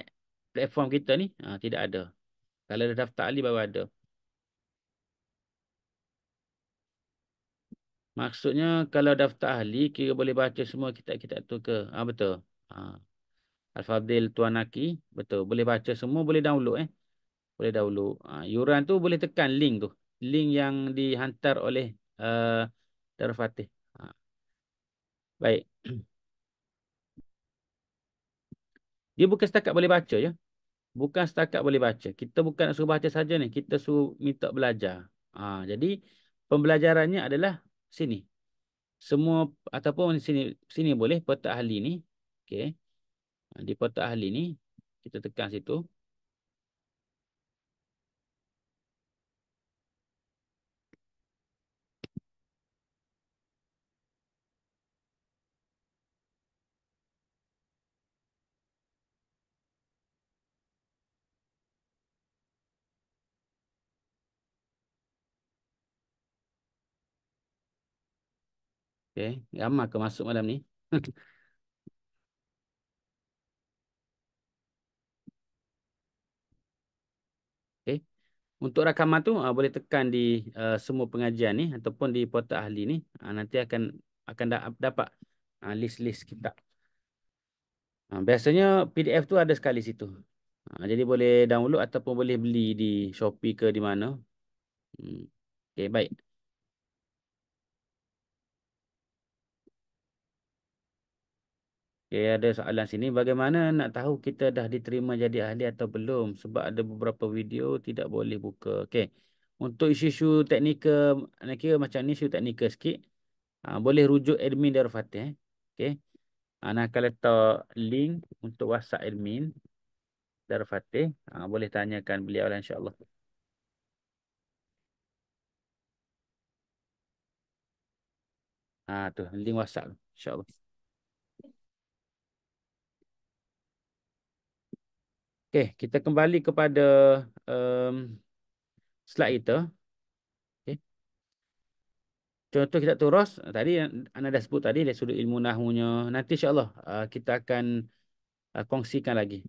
platform kita ni, tidak ada. Kalau dah daftar ahli baru ada. Maksudnya kalau daftar ahli kira boleh baca semua kitab-kitab tu ke? Betul. Al-Fadhil Tuan Naki, betul. Boleh baca semua, boleh download Boleh download. Yuran tu boleh tekan link tu. Link yang dihantar oleh Darul Fatih. Baik. Dia bukan setakat boleh baca je. Bukan setakat boleh baca. Kita bukan nak suruh baca saja ni. Kita suruh minta belajar. Jadi pembelajarannya adalah sini. Semua ataupun sini boleh petak ahli ni. Okey. Di petak ahli ni kita tekan situ. Okey. Ramai ke masuk malam ni? Okey. Untuk rakaman tu boleh tekan di semua pengajian ni ataupun di portal ahli ni. Nanti akan dapat list-list kitab. Biasanya PDF tu ada sekali situ. Jadi boleh download ataupun boleh beli di Shopee ke di mana. Okey, baik. Okey, ada soalan sini. Bagaimana nak tahu kita dah diterima jadi ahli atau belum? Sebab ada beberapa video tidak boleh buka. Okey. Untuk isu-isu teknikal, nak kira macam ni isu teknikal sikit. Boleh rujuk admin Darul Fatih. Okey. Nak akan letak link untuk WhatsApp admin Darul Fatih. Boleh tanyakan beliau lah insya-Allah. Tu link WhatsApp insya-Allah. Okey, kita kembali kepada slide kita. Okey. Contoh kita terus tadi anda dah sebut tadi dari sudut ilmu nahwunya. Nanti insya-Allah kita akan kongsikan lagi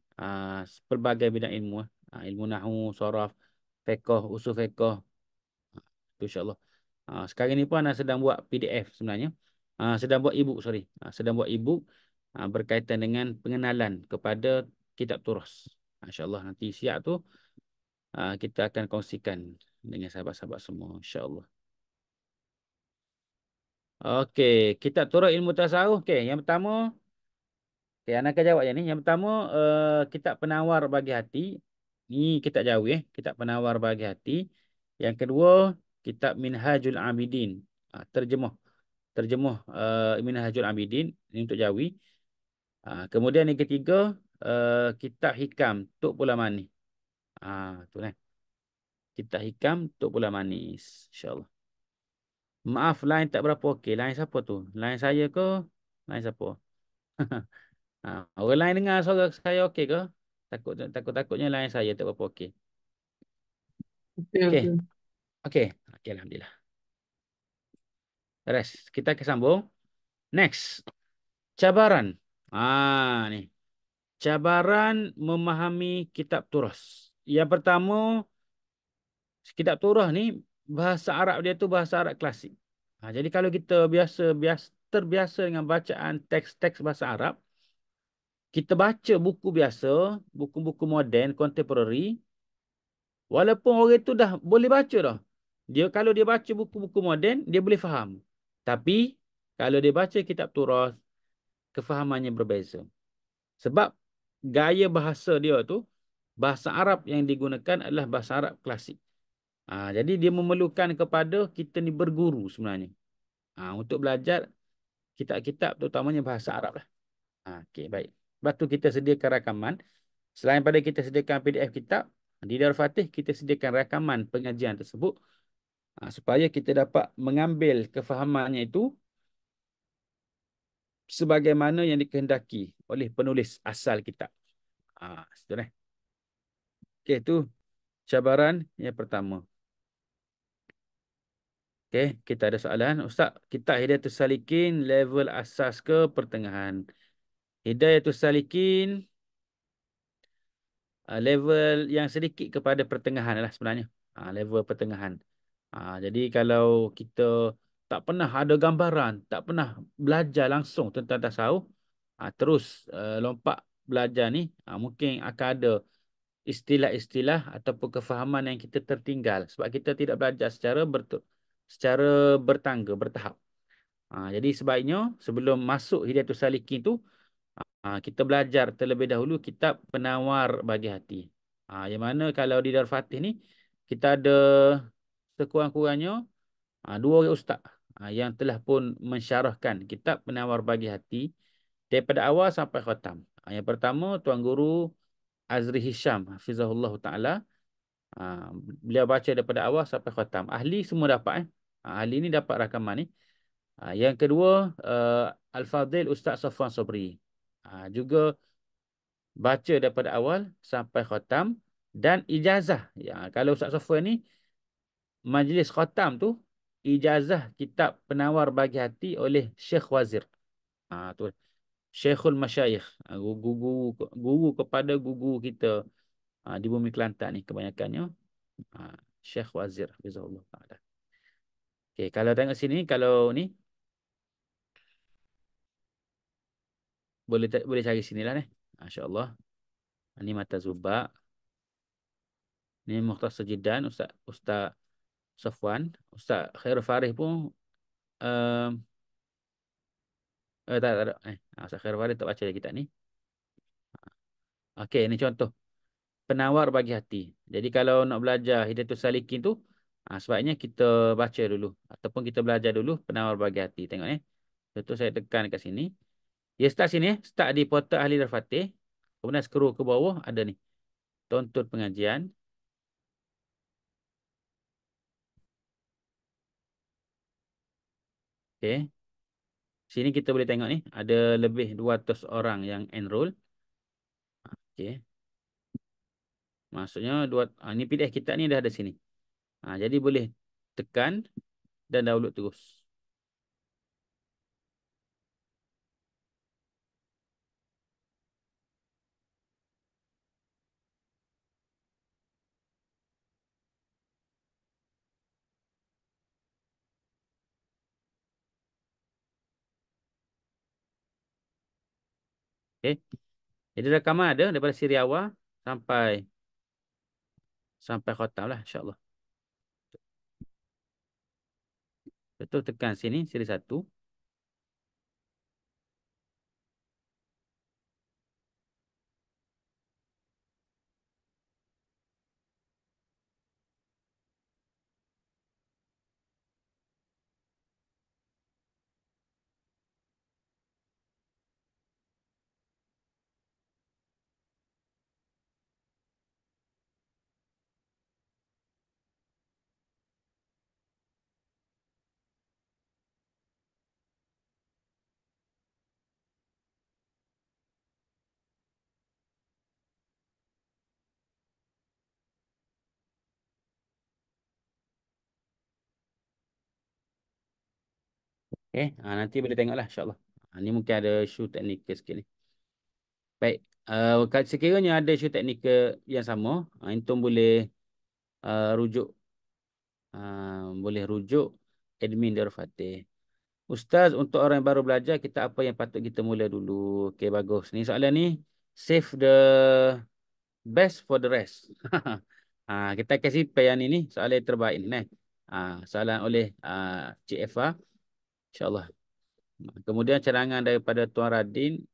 pelbagai bidang ilmu. Ilmu nahwu, saraf, fiqh, usul fiqh. Tu insya-Allah. Sekarang ni pun anda sedang buat PDF sebenarnya. Sedang buat e-book, sorry. Sedang buat e-book berkaitan dengan pengenalan kepada kitab Turas. Insya-Allah nanti siap tu kita akan kongsikan dengan sahabat-sahabat semua insya-Allah. Okey, kitab Turas ilmu tasawuf. Okey, yang pertama, okey, anak akan jawab je ni. Yang pertama, kitab Penawar Bagi Hati. Ni kitab Jawi kitab Penawar Bagi Hati. Yang kedua, kitab Minhajul Abidin. Terjemuh Minhajul Abidin ini untuk Jawi. Kemudian yang ketiga, kitab Hikam Tok Pula Manis. Tu kan. Kitab Hikam Tok Pula Manis. InsyaAllah. Maaf, line tak berapa okey. Line siapa tu? Line saya ke? Line siapa? Orang lain dengar suara saya okey ke? Takutnya line saya tak berapa okey. Okey, Okey. okey. Okey. Okey, alhamdulillah. Rest. Kita akan sambung. Next. Cabaran. Ni. Cabaran memahami kitab Turas. Yang pertama, kitab Turas ni bahasa Arab dia tu bahasa Arab klasik. Jadi kalau kita terbiasa dengan bacaan teks-teks bahasa Arab, kita baca buku biasa, buku-buku moden, contemporary, walaupun orang itu dah boleh baca dah. Kalau dia baca buku-buku moden, dia boleh faham. Tapi kalau dia baca kitab Turas, kefahamannya berbeza. Sebab gaya bahasa dia tu, bahasa Arab yang digunakan adalah bahasa Arab klasik. Jadi dia memerlukan kepada kita ni berguru sebenarnya. Untuk belajar kitab-kitab terutamanya bahasa Arab lah. Okey, baik. Lepas tu kita sediakan rakaman. Selain pada kita sediakan PDF kitab, di Darul Fatih kita sediakan rakaman pengajian tersebut supaya kita dapat mengambil kefahamannya itu sebagaimana yang dikehendaki oleh penulis asal kitab. Itu dah. Okey, itu cabaran yang pertama. Okey, kita ada soalan. Ustaz, kitab Hidayatus Salikin level asas ke pertengahan? Hidayatus Salikin level yang sedikit kepada pertengahan lah sebenarnya. Level pertengahan. Jadi kalau kita tak pernah ada gambaran, tak pernah belajar langsung tentang tasawuf, terus lompat belajar ni, mungkin akan ada istilah-istilah ataupun kefahaman yang kita tertinggal sebab kita tidak belajar secara bertangga, bertahap. Jadi sebaiknya sebelum masuk Hidayatus Salikin tu, kita belajar terlebih dahulu kitab Penawar Bagi Hati. Yang mana kalau di Darul Fatih ni, kita ada sekurang-kurangnya dua orang ustaz yang telah pun mensyarahkan kitab Penawar Bagi Hati daripada awal sampai khatam. Yang pertama, Tuan Guru Azri Hisham, Hafizahullah Ta'ala. Beliau baca daripada awal sampai khatam. Ahli semua dapat. Ahli ni dapat rakaman ni. Yang kedua, Al-Fadhil Ustaz Safwan Sobri. Juga baca daripada awal sampai khatam. Dan ijazah. Kalau Ustaz Safwan ni, majlis khatam tu, ijazah kitab Penawar Bagi Hati oleh Syekh Wazir. Tu Syekhul Masyayikh. Guru kepada guru kita di bumi Kelantan ni kebanyakannya. Syekh Wazir. Bizahullah Ta'ala. Okay, kalau tengok sini, kalau ni, boleh cari sini lah ni. Masya-Allah. Ini Mata Zubak. Ini Mukhtasar Jiddan, Ustaz Safwan. Ustaz Khairul Faris pun um, tak ada. Ustaz Khairul Faris tak baca kitab ni. Okey, ini contoh Penawar Bagi Hati. Jadi kalau nak belajar Hidayatus Salikin tu, sebaiknya kita baca dulu ataupun kita belajar dulu Penawar Bagi Hati. Tengok ni. Contoh saya tekan kat sini. Dia start sini, start di portal Ahli Darul Fatih. Kemudian scroll ke bawah ada ni. Tonton pengajian. Okey. Sini kita boleh tengok ni, ada lebih 200 orang yang enroll. Okey. Maksudnya ni PDF kita ni dah ada sini. Jadi boleh tekan dan download terus. Okey. Jadi rakaman ada daripada siri awal sampai khatam lah insya-Allah. Betul, tekan sini siri 1. Okey, nanti boleh tengoklah insya-Allah. Ni mungkin ada isu teknikal sikit ni. Baik, sekiranya ada isu teknikal yang sama, antum rujuk boleh rujuk admin Darul Fatih. Ustaz, untuk orang yang baru belajar, kita apa yang patut kita mula dulu? Okey, bagus. Ni soalan ni, save the best for the rest. Kita kasih yang ini soalan yang terbaik ni. Soalan oleh Cik Eva. InsyaAllah. Kemudian cadangan daripada Tuan Radin.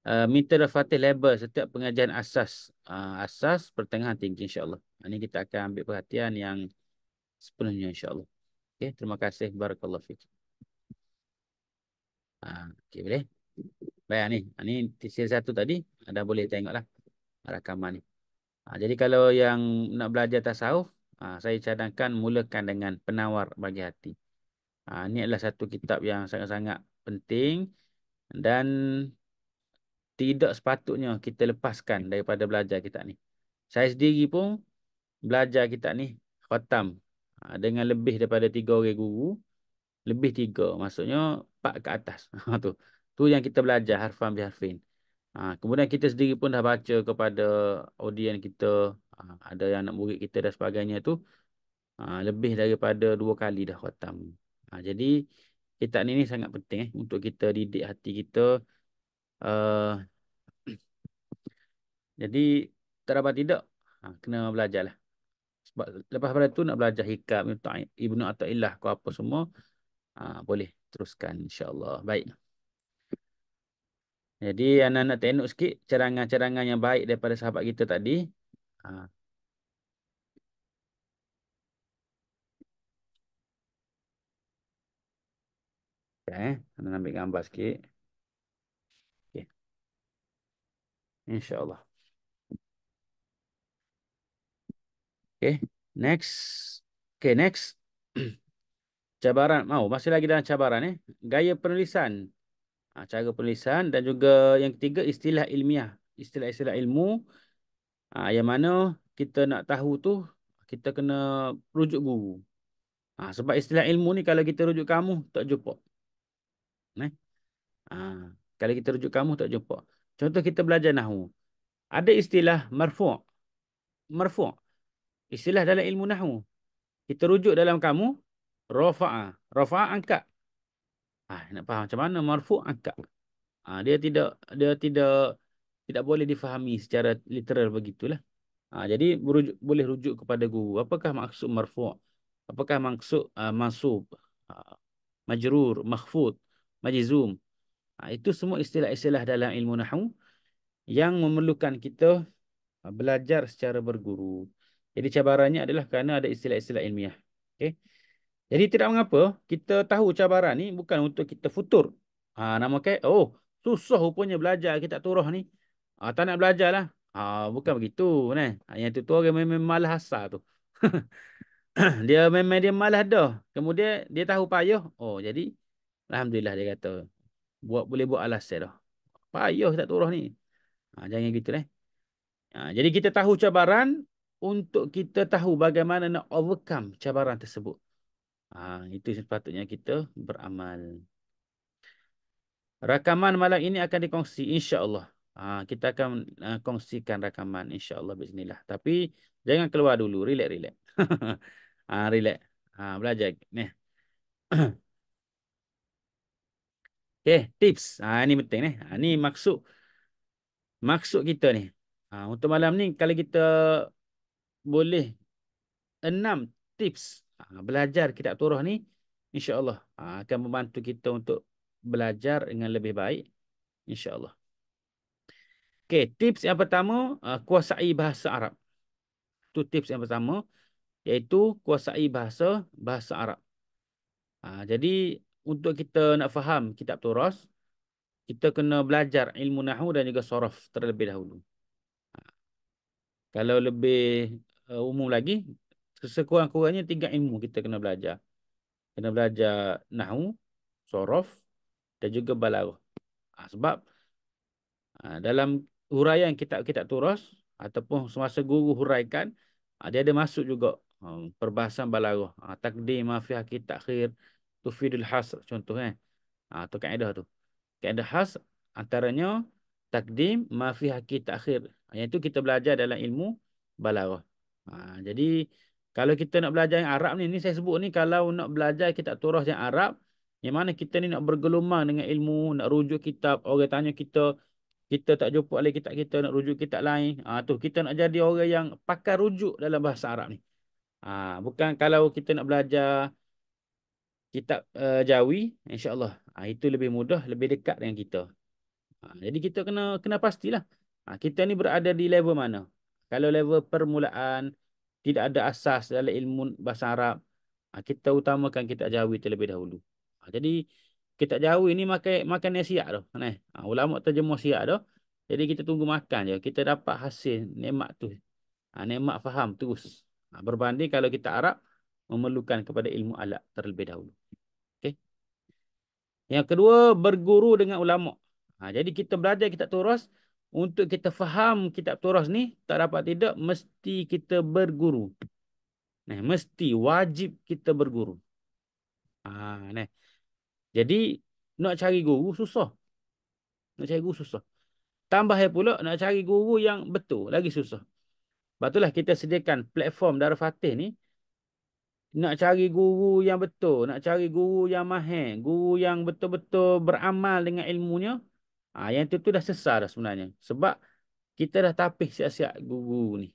Minta Al-Fatih label setiap pengajian asas. Asas, pertengahan, tinggi insyaAllah. Ini kita akan ambil perhatian yang sepenuhnya insyaAllah. Okay, terima kasih. Barakallahu fiik. Okay, boleh? Baik, ni. Ini TCL 1 tadi. Dah boleh tengoklah rakaman ni. Jadi kalau yang nak belajar tasawuf, saya cadangkan mulakan dengan Penawar Bagi Hati. Ini adalah satu kitab yang sangat-sangat penting dan tidak sepatutnya kita lepaskan daripada belajar kitab ni. Saya sendiri pun belajar kitab ni khatam dengan lebih daripada 3 orang guru, lebih 3, maksudnya 4 ke atas. Tu. Tu yang kita belajar harfan biharfin. Kemudian kita sendiri pun dah baca kepada audien kita, ada yang anak murid kita dan sebagainya tu, lebih daripada 2 kali dah khatam. Jadi kitab ni sangat penting untuk kita didik hati kita. Uh, jadi tak dapat tidak, kena belajarlah. Sebab lepas pada tu nak belajar hikam Ibnu Athaillah ke apa semua, boleh teruskan insya-Allah. Baik. Jadi anak-anak tengok sikit cadangan-cadangan yang baik daripada sahabat kita tadi. Ha, anak ambil gambar sikit. Okey, insya-Allah. Okey, next. Okey, next. Cabaran, masih lagi dalam cabaran Gaya penulisan. Cara penulisan dan juga yang ketiga istilah ilmiah. Istilah-istilah ilmu yang mana kita nak tahu tu kita kena rujuk guru. Sebab istilah ilmu ni kalau kita rujuk kamu tak jumpa. Eh? Kalau kita rujuk kamu tak jumpa. Contoh kita belajar nahwu. Ada istilah marfu'. Marfu'. Istilah dalam ilmu nahwu. Kita rujuk dalam kamu rafa'a. Rafa'a angkat. Nak faham macam mana marfu' angkat. Dia tidak boleh difahami secara literal begitulah. Jadi boleh rujuk kepada guru. Apakah maksud marfu'? Apakah maksud mansub? Majrur, makhfud, majzum. Itu semua istilah-istilah dalam ilmu nahwu yang memerlukan kita belajar secara berguru. Jadi cabarannya adalah kerana ada istilah-istilah ilmiah. Okay? Jadi tidak mengapa kita tahu cabaran ni bukan untuk kita futur. Nama kayak, susah rupanya belajar kitab Turah ni. Tak nak belajar lah. Bukan begitu. Yang tu orang memang malas asal tu. Dia memang dia malas dah. Kemudian dia tahu payah. Jadi Alhamdulillah dia kata. Boleh buat alasan dah. Payah kitab Turah ni. Jangan gitu . Jadi kita tahu cabaran untuk kita tahu bagaimana nak overcome cabaran tersebut. Itu sepatutnya kita beramal. Rakaman malam ini akan dikongsi insya-Allah. Kita akan kongsikan rakaman insya-Allah bismillah. Tapi jangan keluar dulu, relax. Relax. Belajar ni. Okey, tips. Ini penting ni. Ini maksud kita ni. Untuk malam ni kalau kita boleh 6 tips belajar kitab Turah ni, insya-Allah akan membantu kita untuk belajar dengan lebih baik insya-Allah. Okey, tips yang pertama, kuasai bahasa Arab. Itu tips yang pertama, iaitu kuasai bahasa Arab. Jadi untuk kita nak faham kitab Turah, kita kena belajar ilmu nahwu dan juga saraf terlebih dahulu. Kalau lebih umum lagi, sekurang-kurangnya 3 ilmu kita kena belajar. Kena belajar nahwu, saraf dan juga balaghah. Sebab dalam huraian kitab-kitab Turah ataupun semasa guru huraikan, dia ada masuk juga perbahasan balaghah. Taqdim, ma fi hakik takhir, tufidul hasr contoh tu kaedah tu. Kaedah khas antaranya takdim, ma fi hakik takhir. Yang itu kita belajar dalam ilmu balaghah. Jadi kalau kita nak belajar yang Arab ni saya sebut ni, kalau nak belajar kitab Turah yang Arab, yang mana kita ni nak bergelumang dengan ilmu, nak rujuk kitab, orang tanya kita tak jumpa oleh kitab kita, nak rujuk kitab lain. Tu kita nak jadi orang yang pakar rujuk dalam bahasa Arab ni. Bukan kalau kita nak belajar kitab Jawi, insya-Allah itu lebih mudah, lebih dekat dengan kita. Jadi kita kena kena pastilah. Kita ni berada di level mana. Kalau level permulaan, tidak ada asas dalam ilmu bahasa Arab, kita utamakan kitab Jawi terlebih dahulu. Jadi kitab Jawi ni makan yang siap dah. Ulama terjemah siap dah. Jadi kita tunggu makan je. Kita dapat hasil nikmat tu. Nikmat faham terus. Berbanding kalau kita Arab, memerlukan kepada ilmu alat terlebih dahulu. Okey. Yang kedua, berguru dengan ulama. Jadi kita belajar kitab Turas, untuk kita faham kitab Turas ni, tak dapat tidak, mesti kita berguru. Mesti, wajib kita berguru. Nah. Jadi, nak cari guru susah. Nak cari guru susah. Tambah pula, nak cari guru yang betul, lagi susah. Sebab itulah kita sediakan platform Darul Fatih ni, nak cari guru yang betul, nak cari guru yang mahir, guru yang betul-betul beramal dengan ilmunya. Yang tu dah sesat dah sebenarnya. Sebab kita dah tapis siap-siap guru ni.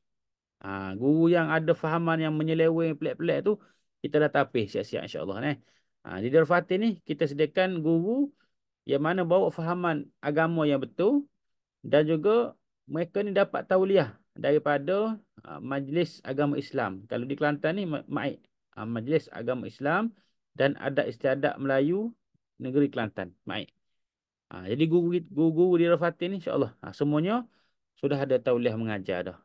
Guru yang ada fahaman yang menyeleweng pelik-pelik tu, kita dah tapis siap-siap insya-Allah. Di Darul Fatih ni, kita sediakan guru yang mana bawa fahaman agama yang betul, dan juga mereka ni dapat tauliah daripada Majlis Agama Islam. Kalau di Kelantan ni, MAIK. Majlis Agama Islam dan Adat Istiadat Melayu Negeri Kelantan. MAIK. Jadi guru-guru di Darul Fatih ni insya-Allah semuanya sudah ada tauliah mengajar dah.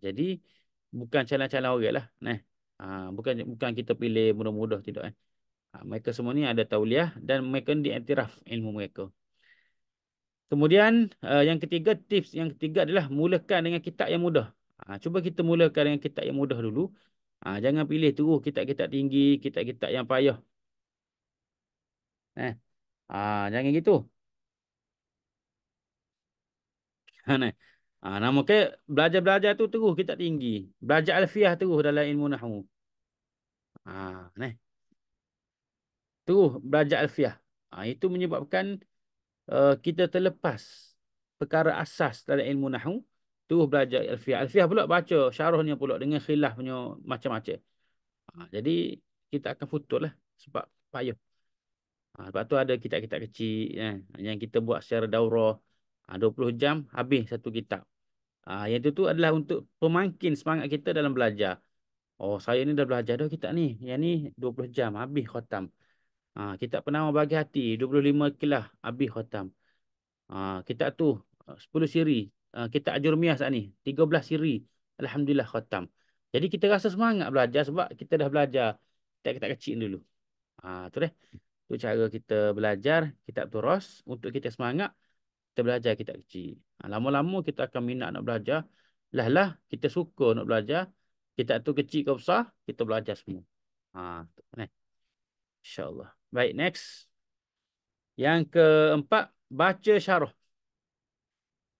Jadi bukan calon-calon orang lah. Bukan kita pilih mudah-mudah tidak. Mereka semua ni ada tauliah dan mereka ni diiktiraf ilmu mereka. Kemudian yang ketiga, tips yang ketiga adalah mulakan dengan kitab yang mudah. Cuba kita mulakan dengan kitab yang mudah dulu. Jangan pilih terus kitab-kitab tinggi, kitab-kitab yang payah. Jangan gitu. Nah. Nama ke belajar-belajar tu terus kitab tinggi. Belajar alfiah terus dalam ilmu nahwu. Nah. Terus belajar alfiah. Itu menyebabkan kita terlepas perkara asas dalam ilmu nahwu. Terus belajar alfiah. Alfiah pula baca syarahnya pula dengan khilaf punya macam-macam. Jadi kita akan futur lah sebab payah. Sebab tu ada kitab-kitab kecil yang kita buat secara daurah. 20 jam habis satu kitab. Yang tu adalah untuk pemangkin semangat kita dalam belajar. Oh, saya ni dah belajar dah kitab ni. Yang ni 20 jam habis khatam. Kitab Penawar Bagi Hati 25 kilah habis khatam. Kitab tu 10 siri. Kitab Ajurumiyah saat ni 13 siri. Alhamdulillah khatam. Jadi kita rasa semangat belajar sebab kita dah belajar kitab-kitab kecil dulu. Tu deh. Tu cara kita belajar kitab Turas untuk kita semangat kita belajar kitab kecil. Lama-lama kita akan minat nak belajar. Lah kita suka nak belajar. Kitab tu kecil ke besar, kita belajar semua. Tu, InsyaAllah. Baik, next. Yang keempat, baca syarah.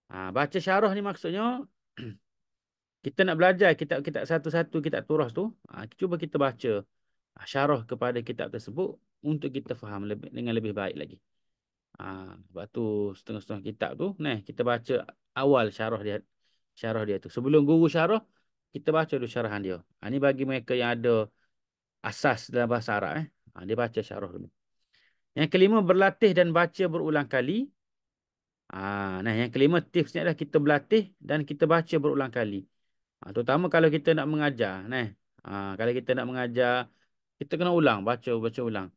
Baca syarah ni maksudnya kita nak belajar kitab-kitab satu-satu kitab Turas tu, cuba kita baca syarah kepada kitab tersebut untuk kita faham dengan lebih baik lagi. Sebab tu setengah-setengah kitab tu, kita baca awal syarah dia tu. Sebelum guru syarah, kita baca dulu syarahan dia. Ini bagi mereka yang ada asas dalam bahasa Arab. Dia baca syarah dulu. Yang kelima, berlatih dan baca berulang kali. Yang kelima, tipsnya adalah kita berlatih dan kita baca berulang kali. Terutama kalau kita nak mengajar. Kalau kita nak mengajar, kita kena ulang, baca ulang.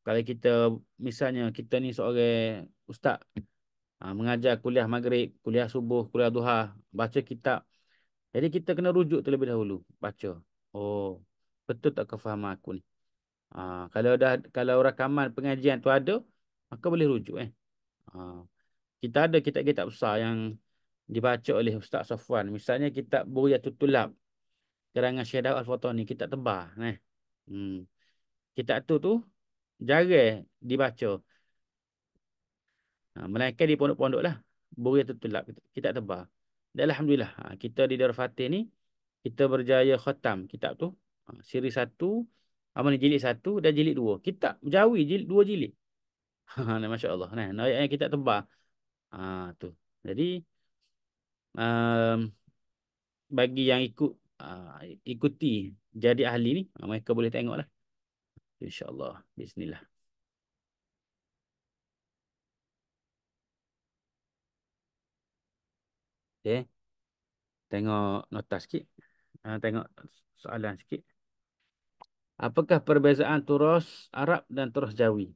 Kalau kita, misalnya kita ni seorang ustaz, mengajar kuliah maghrib, kuliah subuh, kuliah duha, baca kitab. Jadi kita kena rujuk terlebih dahulu, baca. Oh, betul tak kefahaman aku ni? Kalau rakaman pengajian tu ada, maka boleh rujuk. Kita ada kitab-kitab besar yang dibaca oleh Ustaz Safwan. Misalnya kitab Bugyatul Tulab, karangan Syekh Daud Al-Fatani, kitab tebal. Hmm. Kitab tu jarang dibaca. Melainkan di pondok-pondok lah. Bugyatul Tulab, kitab tebal. Dan Alhamdulillah, kita di Darul Fatih ni, kita berjaya khatam kitab tu. Siri 1, jilid 1 dan jilid 2. Kitab Jawi, jilid 2 jilid. Masya Allah. Ayat kitab tebal. Tu. Jadi, um, bagi yang ikuti jadi ahli ni, mereka boleh tengok lah. InsyaAllah. Bismillah. Okey. Tengok nota sikit. Tengok soalan sikit. Apakah perbezaan turas Arab dan turas Jawi?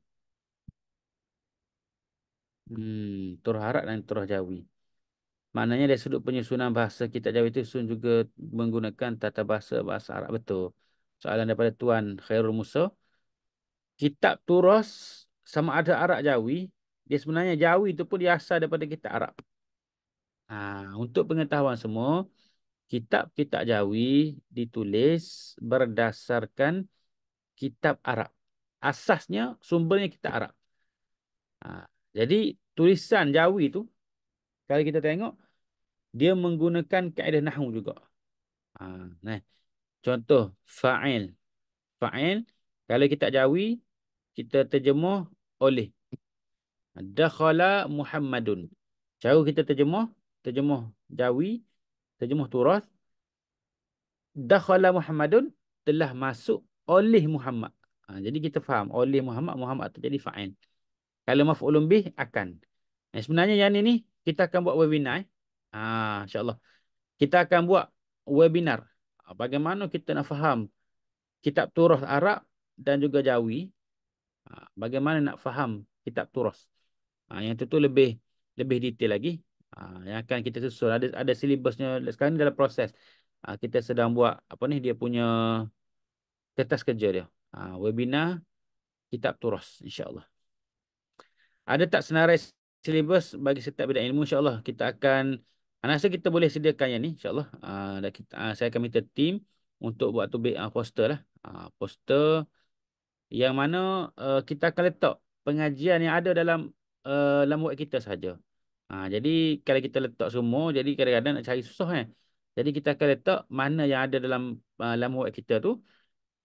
Turas Arab dan turas Jawi. Maknanya dari sudut penyusunan bahasa kitab Jawi itu Sun juga menggunakan tata bahasa bahasa Arab, betul. Soalan daripada Tuan Khairul Musa. Kitab turas sama ada Arab Jawi. Dia sebenarnya Jawi itu pun dia asal daripada kitab Arab. Untuk pengetahuan semua, kitab-kitab Jawi ditulis berdasarkan kitab Arab. Asasnya sumbernya kitab Arab. Jadi tulisan Jawi itu kalau kita tengok dia menggunakan kaedah nahwu juga. Nah, contoh fa'il. Fa'il kalau kitab Jawi kita terjemah oleh. Dakhala Muhammadun. Cara kita terjemah Jawi, terjemah turas. Dakhala Muhammadun, telah masuk oleh Muhammad. Jadi kita faham oleh Muhammad, Muhammad tu jadi fa'il. Kalau maf'ulun bih akan. Sebenarnya yang ini kita akan buat webinar. InsyaAllah. Kita akan buat webinar. Bagaimana kita nak faham kitab turas Arab dan juga Jawi. Bagaimana nak faham kitab turas. Yang tu lebih lebih detail lagi. Yang akan kita susun. Ada silibusnya. Sekarang ni dalam proses. Kita sedang buat apa ni dia punya kertas kerja dia. Webinar kitab turas insya-Allah. Ada tak senarai silibus bagi setiap bidang ilmu insya-Allah kita akan rasa kita boleh sediakan yang ni insya-Allah. Saya akan minta tim untuk buat tu poster lah. Poster yang mana kita akan letak pengajian yang ada dalam web kita saja. Jadi kalau kita letak semua jadi kadang-kadang nak cari susah kan. Jadi kita akan letak mana yang ada dalam web kita tu.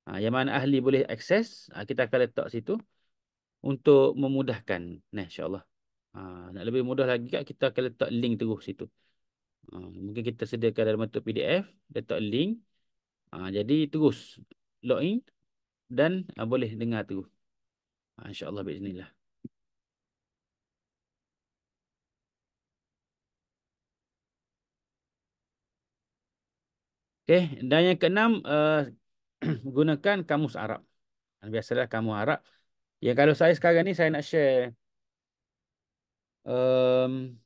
Yang mana ahli boleh akses, kita akan letak situ untuk memudahkan. Nah, insya-Allah. Nak lebih mudah lagi kat kita akan letak link terus situ. Mungkin kita sediakan dalam bentuk PDF, letak link. Jadi terus login dan boleh dengar terus. InsyaAllah biiznillah. Okey, dan yang keenam gunakan kamus Arab. Biasalah kamus Arab. Ya kalau saya sekarang ni saya nak share um,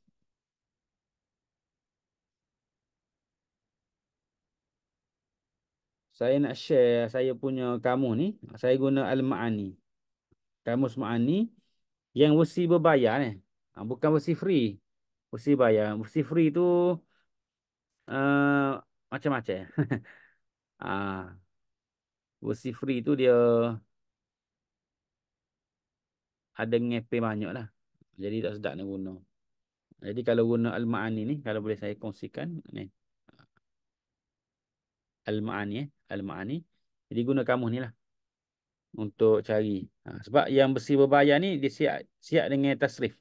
saya nak share saya punya kamus ni. Saya guna Al-Ma'ani. Kamus Ma'ani yang versi berbayar ni. Bukan versi free. Versi bayar. Versi free tu macam-macam. Ah, versi free tu dia ada ngepe banyak lah. Jadi tak sedap nak guna. Jadi kalau guna Al-Ma'ani ni, kalau boleh saya kongsikan ni. Al-Ma'ani Al-Ma'ani. Jadi guna kamus ni lah untuk cari. Sebab yang versi berbayar ni dia siap dengan tasrif.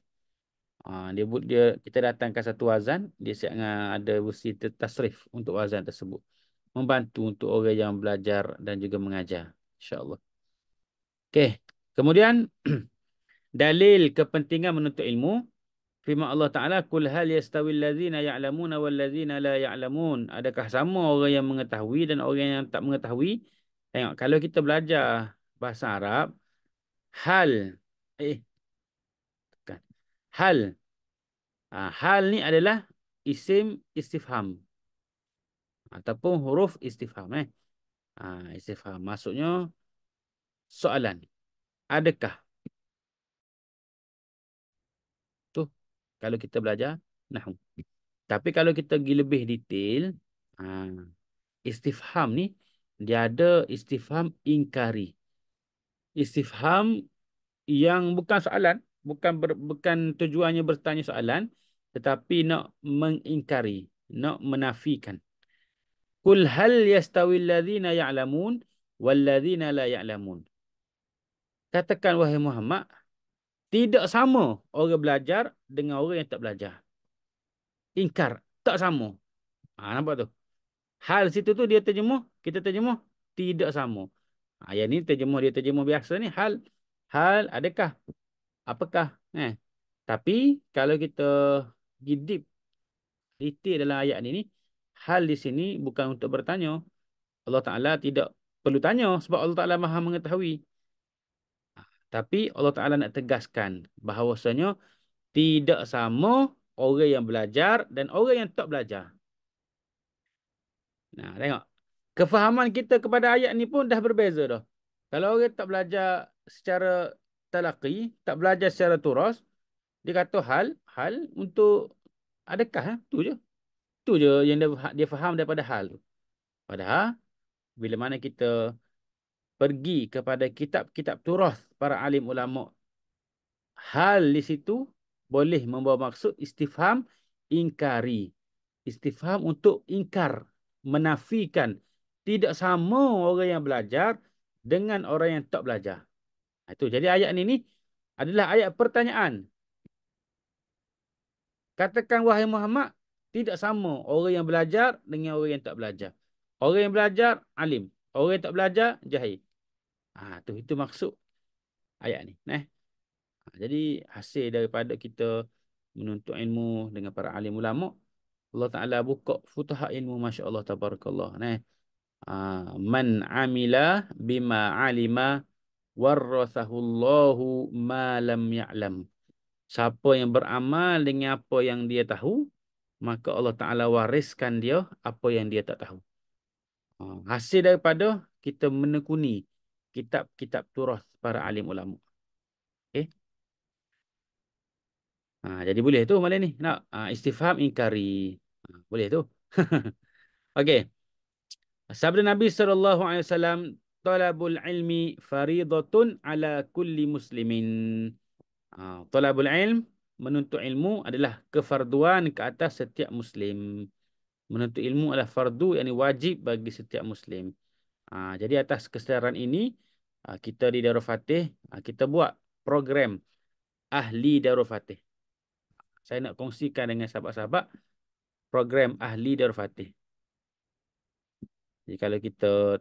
Dia kita datangkan satu wazan, dia siap dengan ada versi tasrif untuk wazan tersebut. Membantu untuk orang yang belajar dan juga mengajar. InsyaAllah. Okey. Kemudian dalil kepentingan menuntut ilmu. Firman Allah Ta'ala, Kul hal yastawil ladhina ya'lamuna wal ladhina la ya'lamun. Adakah sama orang yang mengetahui dan orang yang tak mengetahui? Tengok, kalau kita belajar bahasa Arab, hal, bukan. Hal ni adalah isim istifham. Ataupun huruf istifham. Istifham. Maksudnya, soalan. Adakah? Tu, kalau kita belajar, nahwu. Tapi kalau kita pergi lebih detail, istifham ni dia ada istifham ingkari. Istifham yang bukan soalan, bukan tujuannya bertanya soalan, tetapi nak mengingkari, nak menafikan. Kul hal yastawi alladhina ya'lamun walladhina la ya'lamun. Katakan wahai Muhammad, tidak sama orang belajar dengan orang yang tak belajar. Ingkar, tak sama. Nampak tu? Hal situ tu dia terjemuh, kita terjemuh tidak sama. Yang ni dia terjemuh biasa ni hal adakah? Apakah? Tapi kalau kita gidip Detail dalam ayat ini. Hal di sini bukan untuk bertanya. Allah Ta'ala tidak perlu tanya sebab Allah Ta'ala maha mengetahui. Tapi Allah Ta'ala nak tegaskan bahawasanya tidak sama orang yang belajar dan orang yang tak belajar. Nah, tengok. Kefahaman kita kepada ayat ni pun dah berbeza dah. Kalau orang tak belajar secara talaqi, tak belajar secara turas, dia kata hal untuk adakah? Tu je. Tu je yang dia faham daripada hal tu. Padahal, bila mana kita pergi kepada kitab-kitab turas para alim ulama, hal di situ boleh membawa maksud istifham ingkari. Istifham untuk ingkar, menafikan. Tidak sama orang yang belajar dengan orang yang tak belajar. Itu. Jadi ayat ini adalah ayat pertanyaan. Katakan wahai Muhammad, tidak sama orang yang belajar dengan orang yang tak belajar. Orang yang belajar, alim. Orang yang tak belajar, jahil. Itu maksud ayat ni. Jadi hasil daripada kita menuntut ilmu dengan para alim ulama, Allah Ta'ala buka futuhat ilmu, Masya Allah, tabarakallah. Man amila bima alima warrathahullahu ma lam ya'lam. Siapa yang beramal dengan apa yang dia tahu, maka Allah Ta'ala wariskan dia apa yang dia tak tahu. Hasil daripada kita menekuni kitab-kitab turas para alim ulama. Okay? Jadi boleh tu malam ni. Nak istifham ingkari. Boleh tu. Okey. Sabda Nabi SAW, talabul ilmi faridatun ala kulli muslimin. Talabul ilm, menuntut ilmu adalah kefarduan ke atas setiap muslim. Menuntut ilmu adalah fardu yang wajib bagi setiap muslim. Jadi atas kesedaran ini, kita di Darul Fatih, kita buat program ahli Darul Fatih. Saya nak kongsikan dengan sahabat-sahabat program ahli Darul Fatih. Jadi kalau kita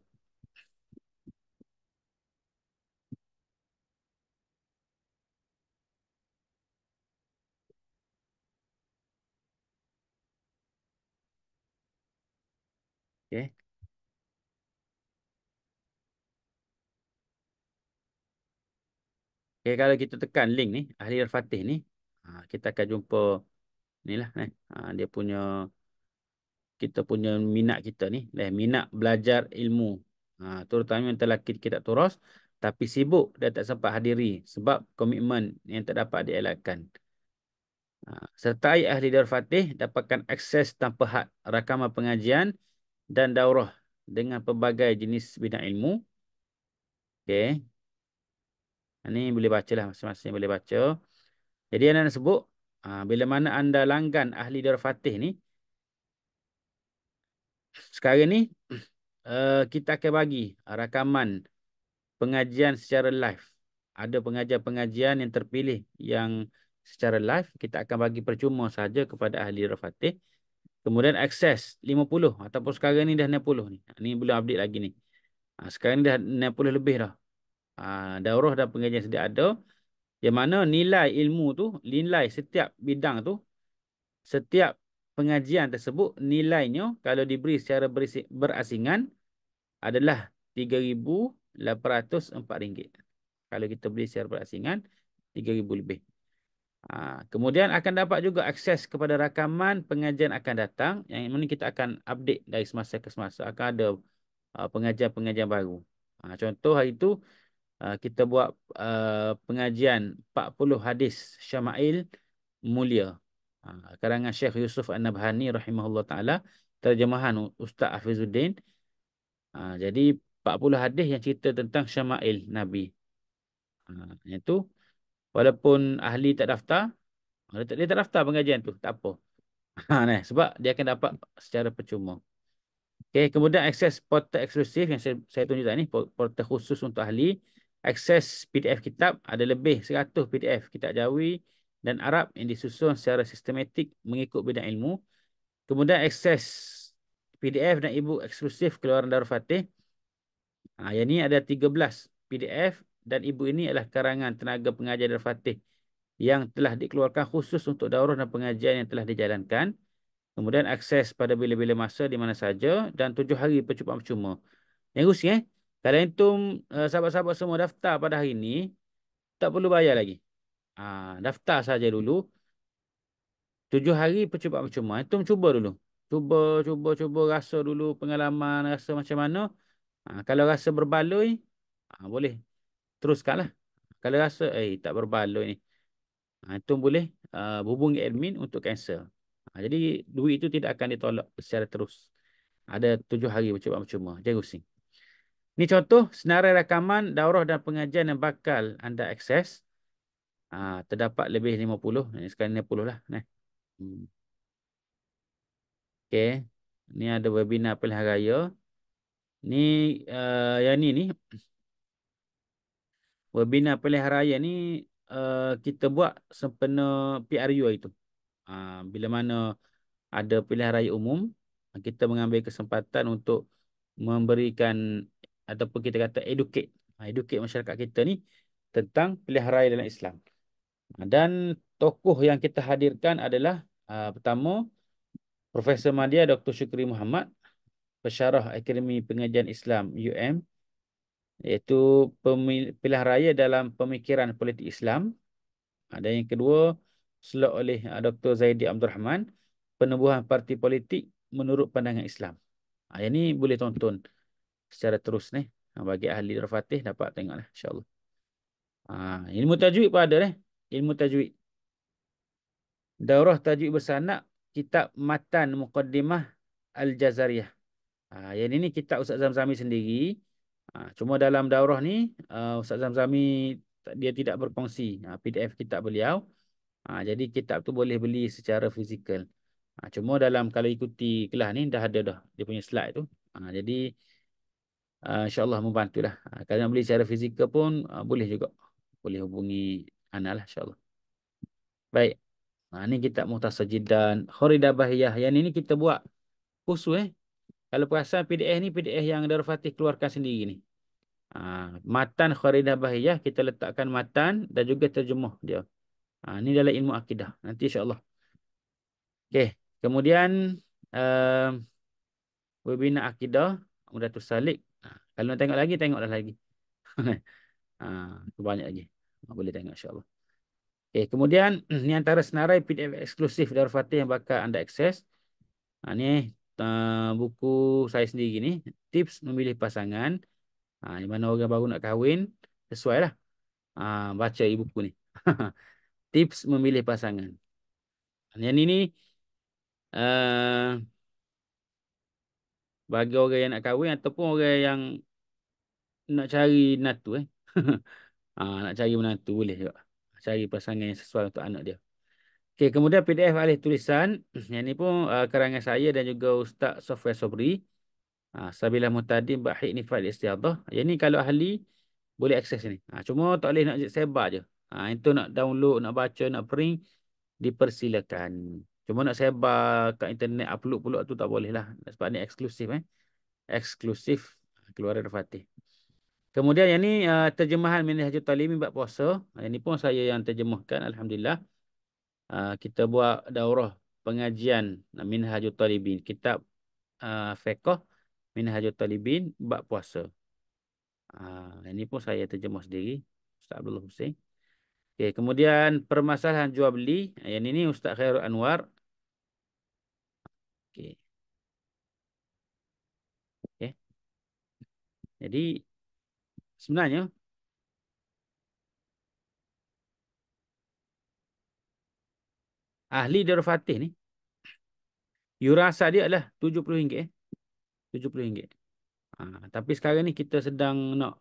okay. Okay, kalau kita tekan link ni, ahli Darul Fatih ni, kita akan jumpa ni lah. Dia punya, kita punya minat kita ni, minat belajar ilmu. Terutama yang telah kita turas, tapi sibuk dan tak sempat hadiri sebab komitmen yang tak dapat dielakkan. Sertai ahli Darul Fatih dapatkan akses tanpa had rakaman pengajian dan daurah dengan pelbagai jenis bidang ilmu. Okey. Ini boleh baca lah, masing-masing boleh baca. Jadi anda nak sebut, bila mana anda langgan ahli Darul Fatih ni, sekarang ni kita akan bagi rakaman pengajian secara live. Ada pengajian-pengajian yang terpilih yang secara live, kita akan bagi percuma saja kepada ahli Darul Fatih. Kemudian akses 50 ataupun sekarang ni dah 60 ni. Ni belum update lagi ni. Sekarang ni dah 60 lebih dah. Daurah dan pengajian sedia ada. Yang mana nilai ilmu tu, nilai setiap bidang tu, setiap pengajian tersebut, nilainya kalau diberi secara berasingan adalah RM3,804. Kalau kita beli secara berasingan, RM3,000 lebih. Kemudian akan dapat juga akses kepada rakaman pengajian akan datang, yang mana kita akan update dari semasa ke semasa. Akan ada pengajian-pengajian baru. Contoh hari itu, kita buat pengajian 40 hadis Syama'il Mulia. Karangan Syekh Yusuf An-Nabhani rahimahullah ta'ala. Terjemahan Ustaz Hafizuddin. Jadi 40 hadis yang cerita tentang Syama'il Nabi. Yang tu, walaupun ahli tak daftar, dia tak daftar pengajian tu, tak apa. Sebab dia akan dapat secara percuma. Okay, kemudian akses portal eksklusif yang saya tunjuk tadi, portal khusus untuk ahli. Akses PDF kitab, ada lebih 100 PDF kitab Jawi dan Arab yang disusun secara sistematik mengikut bidang ilmu. Kemudian akses PDF dan e-book eksklusif keluaran Darul Fatih. Yang ni ada 13 PDF dan e-book ini adalah karangan tenaga pengajar Darul Fatih yang telah dikeluarkan khusus untuk daurah dan pengajian yang telah dijalankan. Kemudian akses pada bila-bila masa di mana saja dan 7 hari percubaan percuma. Yang Rusi kalau antum sahabat-sahabat semua daftar pada hari ini, tak perlu bayar lagi. Daftar saja dulu. 7 hari percubaan percuma. Antum cuba dulu. Cuba rasa dulu pengalaman rasa macam mana. Kalau rasa berbaloi, boleh teruskanlah. Kalau rasa tak berbaloi ni, antum boleh hubungi admin untuk cancel. Jadi duit itu tidak akan ditolak secara terus. Ada 7 hari percubaan percuma. Jangan pusing. Ini contoh senarai rakaman daurah dan pengajian yang bakal anda akses. Terdapat lebih 50. Ini sekarang 60 lah. Nah. Okey. Ini ada webinar pilihan raya. Ni yang ni webinar pilihan raya ni kita buat sempena PRU itu. Bila mana ada pilihan raya umum, kita mengambil kesempatan untuk memberikan ataupun kita kata educate masyarakat kita ni tentang pilihan raya dalam Islam. Dan tokoh yang kita hadirkan adalah pertama Profesor Madya Dr. Syukri Muhammad, Pensyarah Akademi Pengajian Islam UM, iaitu pilihan raya dalam pemikiran politik Islam. Dan yang kedua, slot oleh Dr. Zaidi Abdul Rahman, Penubuhan Parti Politik menurut Pandangan Islam. Yang ni boleh tonton secara terus ni. Bagi ahli Al-Fatih dapat tengoklah insya-Allah. Ilmu tajwid pun ada ilmu tajwid. Daurah tajwid bersanad kitab Matan Muqaddimah Al-Jazariyah. Yang ini kitab Ustaz Zamzami sendiri. Cuma dalam daurah ni Ustaz Zamzami dia tidak berkongsi PDF kitab beliau. Jadi kitab tu boleh beli secara fizikal. Cuma dalam kalau ikuti kelas ni dah ada dah dia punya slide tu. Jadi insya-Allah membantulah. Kalau nak beli secara fizikal pun boleh juga. Boleh hubungi ana lah insya-Allah. Baik. Ni kitab Mukhtasar Jiddan, Kharidah Bahiyah. Yang ini kita buat khusus Kalau perasan PDF ni PDF yang Darul Fatih keluarkan sendiri ni. Matan Kharidah Bahiyah kita letakkan matan dan juga terjemah dia. Ni dalam ilmu akidah. Nanti insya-Allah. Okey. Kemudian uh, webinar akidah Mudatus Salik. Kalau nak tengok lagi tengoklah lagi. Tu banyak lagi. Boleh tengok insya-Allah. Okey, kemudian ni antara senarai PDF eksklusif Darul Fatih yang bakal anda akses. Ni buku saya sendiri ni, tips memilih pasangan. Di mana orang baru nak kahwin, sesuai lah. Baca buku ni. Tips memilih pasangan. Yang ini uh, bagi orang yang nak kahwin ataupun orang yang nak cari menantu nak cari menantu boleh juga. Cari pasangan yang sesuai untuk anak dia. Okey, kemudian PDF alih tulisan. Yang ni pun karangan saya dan juga Ustaz Sofia Sobri. Sabilah Mutadim Bahik Nifal Istiadah. Yang ni kalau ahli boleh akses ni. Cuma tak boleh nak sebar je. Itu nak download, nak baca, nak print dipersilakan. Cuma nak sebar kat internet upload pula tu tak boleh lah. Sebab ni eksklusif Eksklusif keluaran Al-Fatih. Kemudian yang ni terjemahan Minhajul Talimin bab puasa. Yang ni pun saya yang terjemahkan alhamdulillah. Kita buat daurah pengajian Minhajul Talibin, kitab fiqh Minhajul Talibin bab puasa. Ini pun saya terjemah sendiri, Ustaz Abdullah Hussein. Okay, kemudian permasalahan jual beli. Yang ini Ustaz Khairul Anwar. Okay. Okay. Jadi sebenarnya ahli Darul Fatih ni yuran asal dia adalah RM70. RM70. Tapi sekarang ni kita sedang nak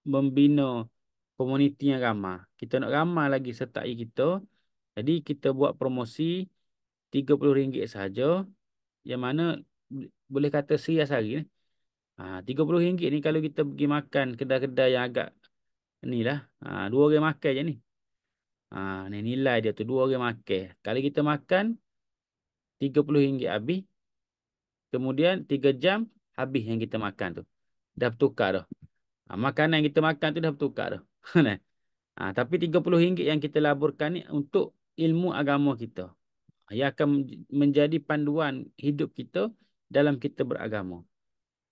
membina komuniti yang ramah. Kita nak ramah lagi sertai kita. Jadi kita buat promosi RM30 sahaja. Yang mana boleh kata serius hari ni. RM30 ni kalau kita pergi makan kedai-kedai yang agak ni lah. Dua orang makan je ni. Ni nilai dia tu dua orang makan. Kalau kita makan RM30 habis. Kemudian 3 jam habis yang kita makan tu. Dah bertukar dah. Makanan yang kita makan tu dah bertukar dah. Tapi RM30 yang kita laburkan ni untuk ilmu agama kita. yang akan menjadi panduan hidup kita dalam kita beragama.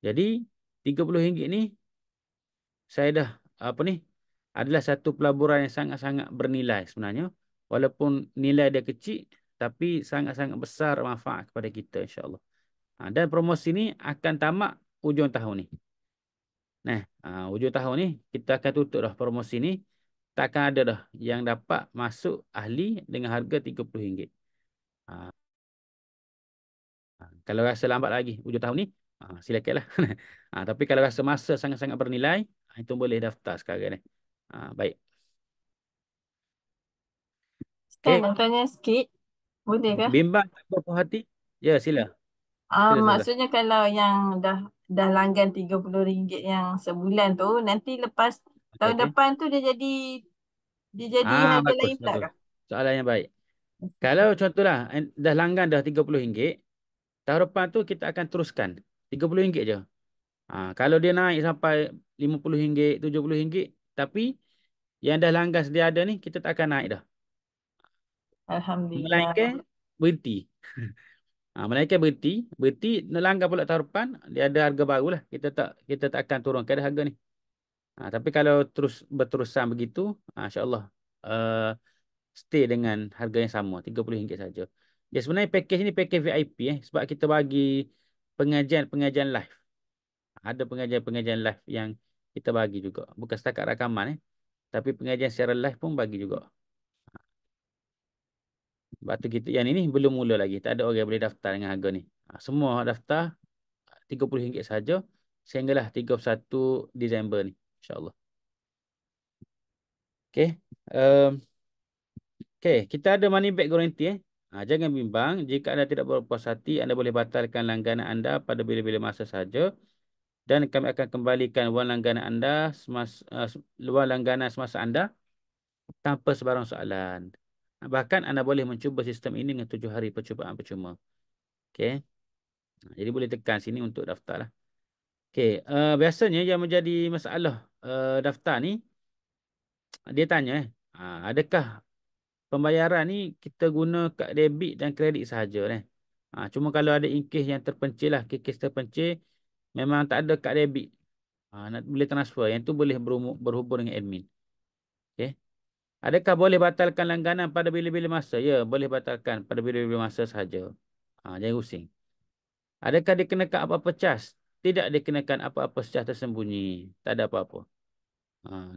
Jadi RM30 ni saya dah apa ni adalah satu pelaburan yang sangat-sangat bernilai sebenarnya. Walaupun nilai dia kecil tapi sangat-sangat besar manfaat kepada kita insya-Allah. Dan promosi ni akan tamat hujung tahun ni. Nah, hujung tahun ni kita akan tutup dah promosi ni. Takkan ada dah yang dapat masuk ahli dengan harga RM30. Ah, Kalau rasa lambat lagi hujung tahun ni, silakan lah. Tapi kalau rasa masa sangat-sangat bernilai, itu boleh daftar sekarang ni. Baik. Kan Okey. nak tanya sikit, boleh ke? Bimbang tak berpuas hati? Ya, sila. Sila, sila. Maksudnya kalau yang dah langgan RM30 yang sebulan tu, nanti lepas Okey, tahun okey. depan tu dia jadi harga Bagus, lain pula bagus. kah? Soalan yang baik. Kalau contohlah, dah langgan dah RM30, tahun depan tu kita akan teruskan. RM30 je. Kalau dia naik sampai RM50, RM70, tapi yang dah langgan sedia ada ni, kita tak akan naik dah. Alhamdulillah. Melainkan berhenti. Melainkan berhenti. Berhenti, nak langgar pula tahun depan, dia ada harga baru lah. Kita tak akan turunkan dah harga ni. Tapi kalau terus berterusan begitu, insya-Allah uh, stay dengan harga yang sama, RM30 saja. Ya sebenarnya package ni package VIP sebab kita bagi pengajian-pengajian live. Ada pengajian-pengajian live yang kita bagi juga. Bukan setakat rakaman tapi pengajian secara live pun bagi juga. Sebab tu kita yang ini belum mula lagi. Tak ada orang yang boleh daftar dengan harga ni. Semua daftar RM30 saja sehinggalah 31 Disember ni, insya-Allah. Okey. Um, Okey, kita ada money back guarantee. Jangan bimbang. Jika anda tidak berpuas hati, anda boleh batalkan langganan anda pada bila-bila masa saja. Dan kami akan kembalikan wang langganan anda wang langganan semasa anda tanpa sebarang soalan. Bahkan anda boleh mencuba sistem ini dengan 7 hari percubaan percuma. Okey. Jadi boleh tekan sini untuk daftar lah. Okey. Biasanya yang menjadi masalah daftar ni, dia tanya adakah pembayaran ni kita guna kad debit dan kredit sahaja ni. Cuma kalau ada inkih yang terpencil lah, kes terpencil, memang tak ada kad debit. Nak boleh transfer, yang tu boleh berhubung dengan admin. Okey. Adakah boleh batalkan langganan pada bila-bila masa? Ya, boleh batalkan pada bila-bila masa sahaja. Jangan pusing. Adakah dikenakan apa-apa cas? Tidak dikenakan apa-apa cas tersembunyi. Tak ada apa-apa.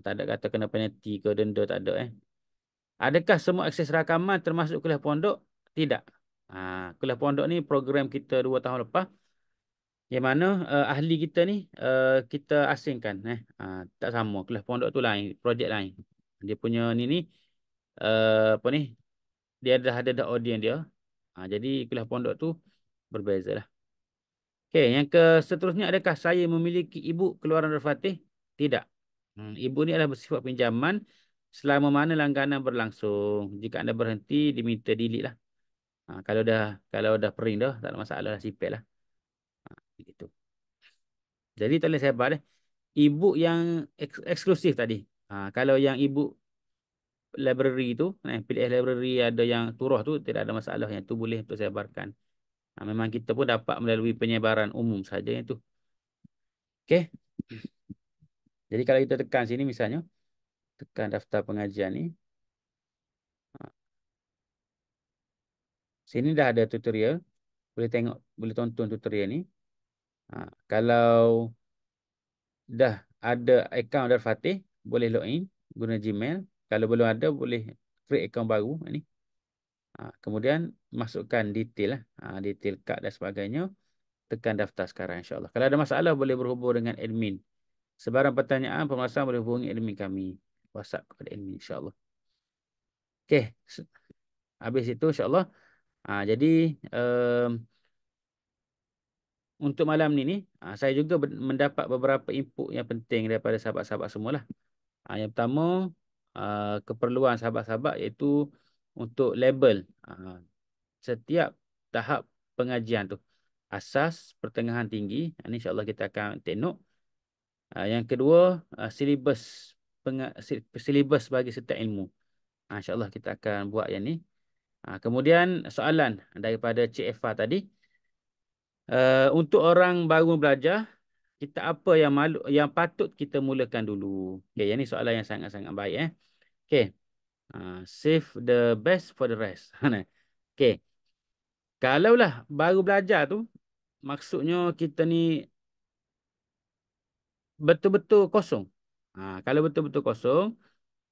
Tak ada kata kena penalti ke denda, tak ada. Adakah semua akses rakaman termasuk kuliah pondok? Tidak. Kuliah pondok ni program kita 2 tahun lepas. Yang mana ahli kita ni kita asingkan. Tak sama. Kuliah pondok tu lain. Projek lain. Dia punya ni apa ni? Dia dah audience dia. Jadi kuliah pondok tu berbeza lah. Okey, yang ke seterusnya, adakah saya memiliki ibu keluaran Al-Fatih? Tidak. Ibu ni adalah bersifat pinjaman selama mana langganan berlangsung. Jika anda berhenti, diminta delete lah. Kalau dah pering dah, tak ada masalah lah, sipet lah. Begitu. Jadi tolong saya abad ibu yang eksklusif tadi. Kalau yang ibu library tu, PDF library ada yang turuh tu, tidak ada masalah. Yang tu boleh untuk saya sebarkan. Memang kita pun dapat melalui penyebaran umum saja yang tu. Okey. Jadi kalau kita tekan sini misalnya, tekan daftar pengajian ni. Sini dah ada tutorial. Boleh tengok, boleh tonton tutorial ni. Kalau dah ada akaun Darul Fatih, boleh login guna Gmail. Kalau belum ada, boleh create akaun baru ni. Kemudian masukkan detail lah. Detail kad dan sebagainya. Tekan daftar sekarang, insyaAllah. Kalau ada masalah, boleh berhubung dengan admin. Sebarang pertanyaan, permasalahan boleh hubungi admin kami. WhatsApp kepada admin, insyaAllah. Okey. Habis itu, insyaAllah. Jadi, untuk malam ni, saya juga mendapat beberapa input yang penting daripada sahabat-sahabat semualah. Yang pertama, keperluan sahabat-sahabat iaitu untuk label setiap tahap pengajian tu. Asas, pertengahan, tinggi. Ini insyaAllah kita akan take note. Yang kedua, silibus bagi setiap ilmu. InsyaAllah kita akan buat yang ni. Kemudian soalan daripada Cik Eva tadi. Untuk orang baru belajar, kita apa yang patut kita mulakan dulu? Okey, yang ni soalan yang sangat-sangat baik Okey. Save the best for the rest. Okey. Kalaulah baru belajar tu, maksudnya kita ni betul-betul kosong. Kalau betul-betul kosong,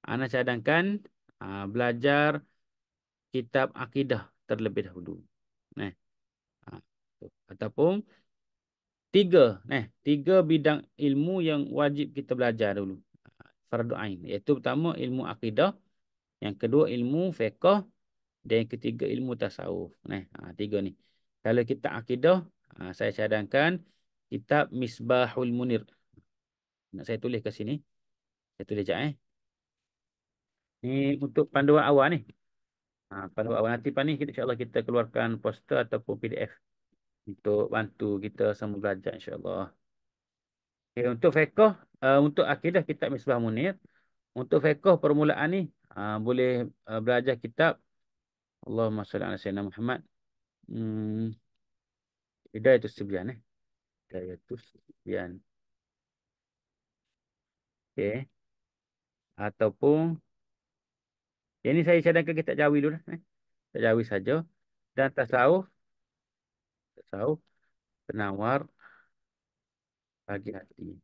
ana cadangkan belajar kitab akidah terlebih dahulu. Nah, ah, ataupun tiga bidang ilmu yang wajib kita belajar dulu. Fardu ain, iaitu pertama ilmu akidah, yang kedua ilmu fiqh, dan yang ketiga ilmu tasawuf. Tiga ni. Kalau kita akidah, saya cadangkan kitab Misbahul Munir. Nak saya tulis ke sini. Saya tulis sekejap Ni untuk panduan awal ni. Panduan awal nanti ni kita insya-Allah kita keluarkan poster ataupun PDF untuk bantu kita semua belajar insya-Allah. Okay, untuk fiqh, untuk akidah kitab Misbah Munir. Untuk fiqh permulaan ni boleh belajar kitab Allahumma salli ala sayyidina Muhammad. Hmm, Hidayatus Sibyan Hidayatus Sibyan. Okey. Ataupun yang ni saya cadangkan kitab Jawi dulu Kitab Jawi saja. Dan tasawuf penawar bagi hati.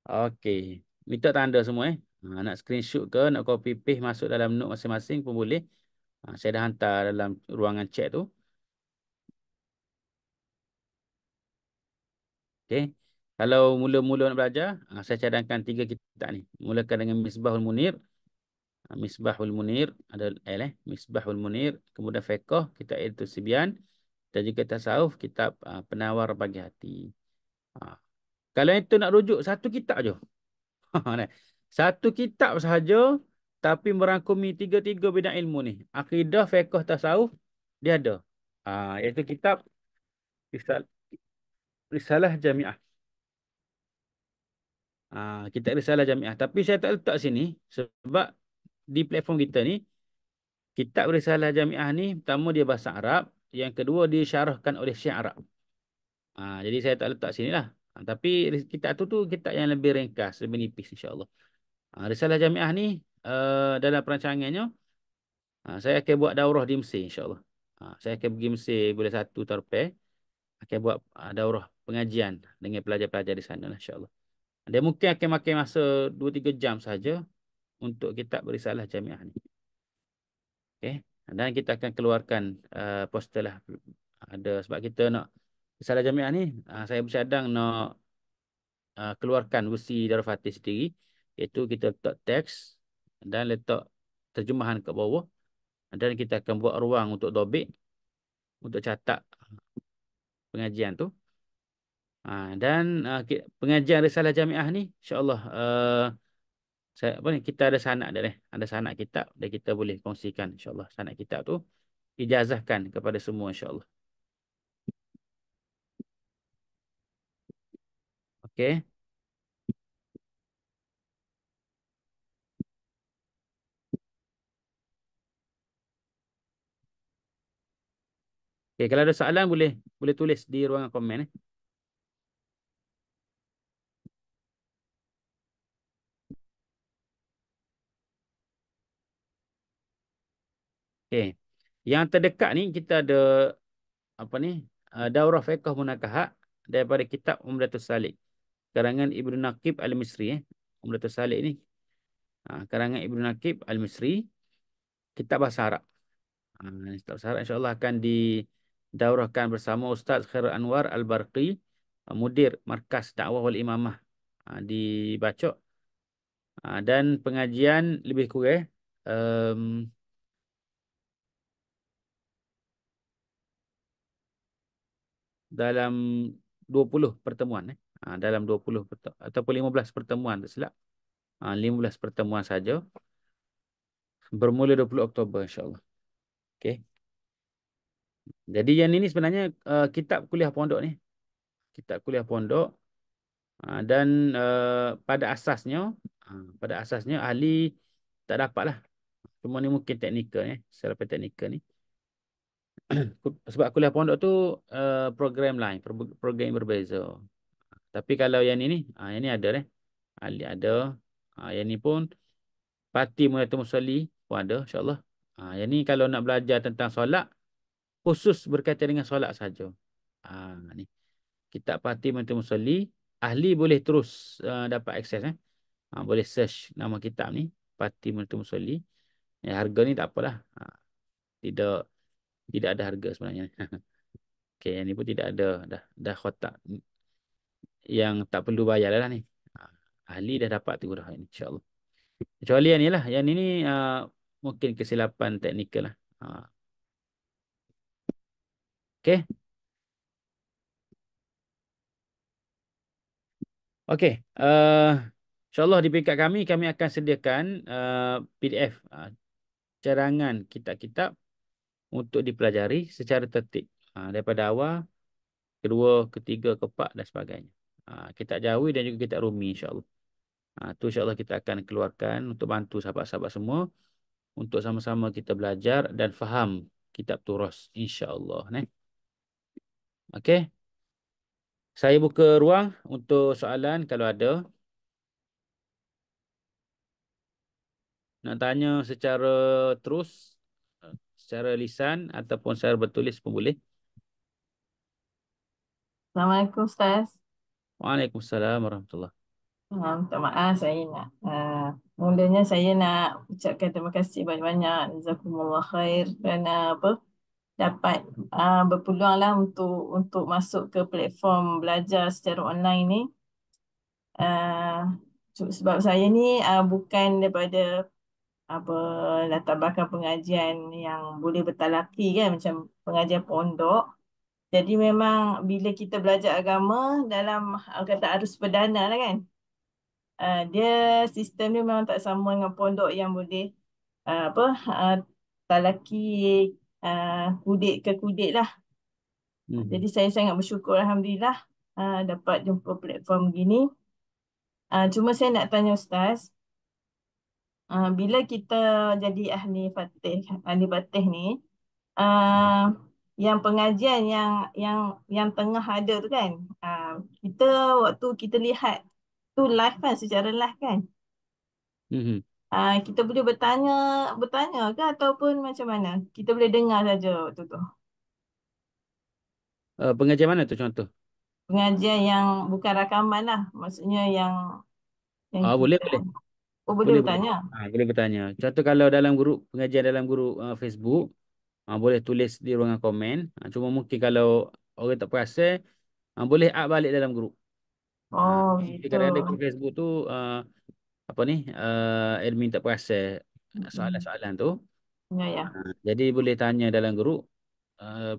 Okey. Minta tanda semua nak screenshot ke, nak copy paste masuk dalam note masing-masing pun boleh. Saya dah hantar dalam ruangan chat tu. Okey. Kalau mula-mula nak belajar, saya cadangkan tiga kitab ni. Mulakan dengan Misbahul Munir. Misbahul Munir ada Misbahul Munir, kemudian fiqh kitab Itu Sibyan, dan juga tasawuf kitab Penawar Bagi Hati. Ah, Kalau itu nak rujuk satu kitab je. Satu kitab sahaja tapi merangkumi tiga-tiga bidang ilmu ni. Akidah, fiqh, tasawuf dia ada. Iaitu kitab Risal- Risalah Jamiah. Kitab Risalah Jamiah. Tapi saya tak letak sini sebab di platform kita ni kitab Risalah Jamiah ni pertama dia bahasa Arab, yang kedua disyarahkan oleh Syekh Arab. Jadi saya tak letak sini lah. Tapi kitab tu kitab yang lebih ringkas, lebih nipis insya-Allah. Risalah Jamiah ni dalam perancangannya saya akan buat daurah di Mesir insya-Allah. Saya akan pergi Mesir bulan 1 Tarpeh, akan buat daurah pengajian dengan pelajar-pelajar di sana lah, insya-Allah. Dia mungkin akan makan masa 2-3 jam saja untuk kitab Risalah Jamiah ni. Okey. Dan kita akan keluarkan poster lah. Ada sebab kita nak Risalah Jamiah ni saya bercadang nak keluarkan versi Darul Fatih sendiri, iaitu kita letak teks dan letak terjemahan kat bawah, dan kita akan buat ruang untuk dobik untuk catat pengajian tu. Dan pengajian Risalah Jamiah ni insya-Allah kita ada sanad dia ada sanad kitab dan kita boleh kongsikan insya-Allah sanad kitab tu, ijazahkan kepada semua insya-Allah. Okey. Okey, kalau ada soalan boleh boleh tulis di ruangan komen Okey. Yang terdekat ni kita ada apa ni? Daurah Fiqh Munakahat daripada kitab Umdatus Salik, karangan Ibnu Naqib Al-Misri Umdatus Salik ni karangan Ibnu Naqib Al-Misri, kitab bahasa Arab. Kitab bahasa Arab insya-Allah akan didaurahkan bersama Ustaz Khairul Anwar Al-Barqi, mudir Markas Dakwah wal Imamah di Bacok. Dan pengajian lebih kurang dalam 20 pertemuan dalam 20 ataupun 15 pertemuan tak silap. 15 pertemuan saja bermula 20 Oktober insya-Allah. Okey. Jadi yang ini sebenarnya kitab kuliah pondok ni. Kitab kuliah pondok dan pada asasnya ahli tak dapatlah Cuma ni mungkin teknikal selepas teknikal ni. Sebab kuliah pondok tu program lain, program yang berbeza. Tapi kalau yang ni ada ahli ada. Yang ni pun parti Muyatul Musalli pun ada insya-Allah. Yang ni kalau nak belajar tentang solat khusus berkaitan dengan solat saja. Ni kitab parti Muyatul Musalli, ahli boleh terus dapat akses boleh search nama kitab ni, parti Muyatul Musalli. Harga ni tak apalah. Tidak tidak ada harga sebenarnya. Okey, yang ni pun tidak ada, dah kotak yang tak perlu bayar lah ni. Ah, Ahli dah dapat tu dah ini insya-Allah. Kecuali yang ni lah, yang ni mungkin kesilapan teknikal lah. Okey. Okey. Insya-Allah di peringkat kami akan sediakan PDF carangan kitab-kitab untuk dipelajari secara tertib. Daripada awal, kedua, ketiga, keempat dan sebagainya. Kitab Jawi dan juga kitab Rumi insya-Allah. Tu insya-Allah kita akan keluarkan untuk bantu sahabat-sahabat semua untuk sama-sama kita belajar dan faham kitab turas insya-Allah Okey. Saya buka ruang untuk soalan kalau ada. Nak tanya secara terus, secara lisan ataupun secara bertulis pun boleh. Assalamualaikum Ustaz. Waalaikumsalam warahmatullahi. Minta maaf saya nak mulanya saya nak ucapkan terima kasih banyak-banyak jazakumullah khair kerana apa dapat berpeluang lah untuk masuk ke platform belajar secara online ni. Uh, Sebab saya ni bukan daripada apa latar belakang pengajian yang boleh bertalaki kan macam pengajian pondok. Jadi memang bila kita belajar agama dalam kata arus perdana lah kan. Dia sistem dia memang tak sama dengan pondok yang boleh apa talaki kudik ke kudik lah. Jadi Mhm. saya sangat bersyukur Alhamdulillah dapat jumpa platform gini. Cuma saya nak tanya Ustaz, bila kita jadi ahli fatih ni, uh, yang pengajian yang tengah ada tu kan, kita waktu kita lihat tu live kan, secara live kan, Mhm. kita boleh bertanya bertanya ke ataupun macam mana? Kita boleh dengar saja waktu tu. Pengajian mana tu contoh? Pengajian yang bukan rakaman lah, maksudnya yang Boleh, kita boleh. boleh Boleh, boleh. bertanya. Boleh bertanya. Contoh kalau dalam grup, pengajian dalam grup Facebook, boleh tulis di ruangan komen. Cuma mungkin kalau orang tak perasan, boleh add balik dalam grup. Oh Mungkin gitu. kadang-kadang grup Facebook tu, apa ni, admin tak perasan Mm-mm. soalan-soalan tu. Ya ya. Jadi boleh tanya dalam grup uh,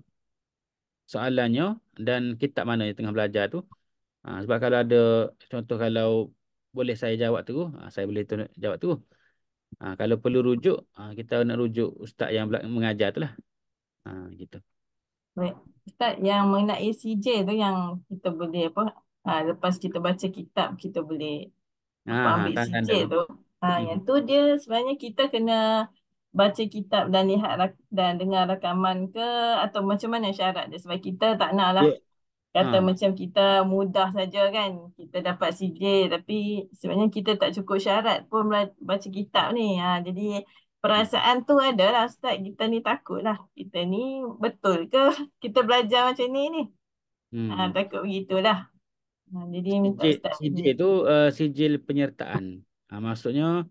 soalannya dan kitab mana yang tengah belajar tu. Sebab kalau ada contoh kalau boleh saya jawab tu, saya boleh jawab tu. Kalau perlu rujuk, kita nak rujuk ustaz yang mengajar tu lah. Gitu. Baik. Ustaz, yang mengenai CJ tu yang kita boleh apa, lepas kita baca kitab, kita boleh apa ambil CJ Tanda-tanda tu. tu. Yang Mhm. tu dia sebenarnya kita kena baca kitab dan lihat dan dengar rakaman ke atau macam mana syarat dia. Sebab kita tak nak lah Dia, kata ah, macam kita mudah saja kan. Kita dapat CJ tapi sebenarnya kita tak cukup syarat pun baca kitab ni. Jadi perasaan tu ada lah Ustaz. Kita ni takut lah. Kita ni betul ke kita belajar macam ni? hmm. Takut begitulah. Jadi minta Sijil, Ustaz ni. sijil tu sijil penyertaan. Maksudnya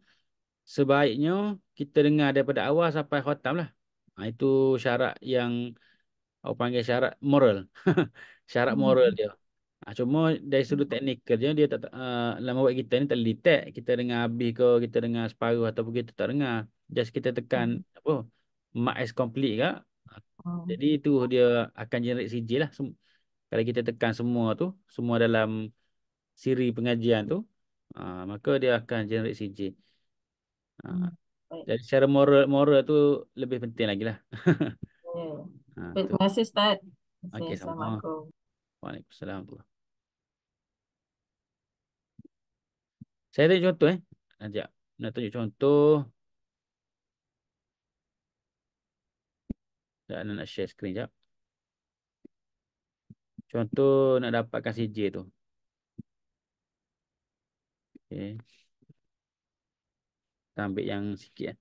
sebaiknya kita dengar daripada awal sampai khatam lah. Itu syarat yang orang panggil syarat moral. Syarat moral Hmm. dia. Cuma dari sudut teknikal je dia tak lama buat kita ni tak boleh detect kita dengar habis ke kita dengar separuh ataupun kita tak dengar. Just kita tekan Hmm. apa mark as complete ke. Hmm. Jadi itu dia akan generate sijil lah. Kalau kita tekan semua tu, semua dalam siri pengajian tu, maka dia akan generate sijil. Hmm. Ah, Baik. jadi secara moral moral tu lebih penting lagi lah. Ya. Baik, Tu. terima kasih Ustaz. Terima kasih. Okey, sama. Assalamualaikum. Waalaikumsalam. Saya tunjuk contoh. Nanti nak tunjuk contoh. Dan nak share screen jap. Contoh nak dapatkan CJ tu. Okay. Kita ambil yang sikit.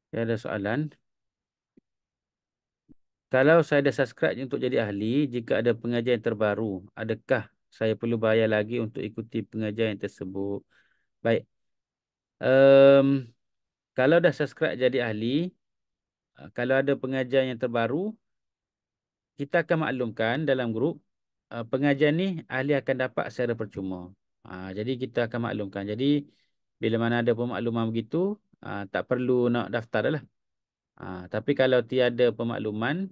Dia ada soalan. Kalau saya dah subscribe untuk jadi ahli, jika ada pengajian terbaru, adakah saya perlu bayar lagi untuk ikuti pengajian tersebut? Baik. Um, Kalau dah subscribe jadi ahli, kalau ada pengajian yang terbaru, kita akan maklumkan dalam grup, pengajian ni ahli akan dapat secara percuma. Jadi kita akan maklumkan. Jadi bila mana ada pemakluman begitu, tak perlu nak daftar dah lah. Tapi kalau tiada pemakluman,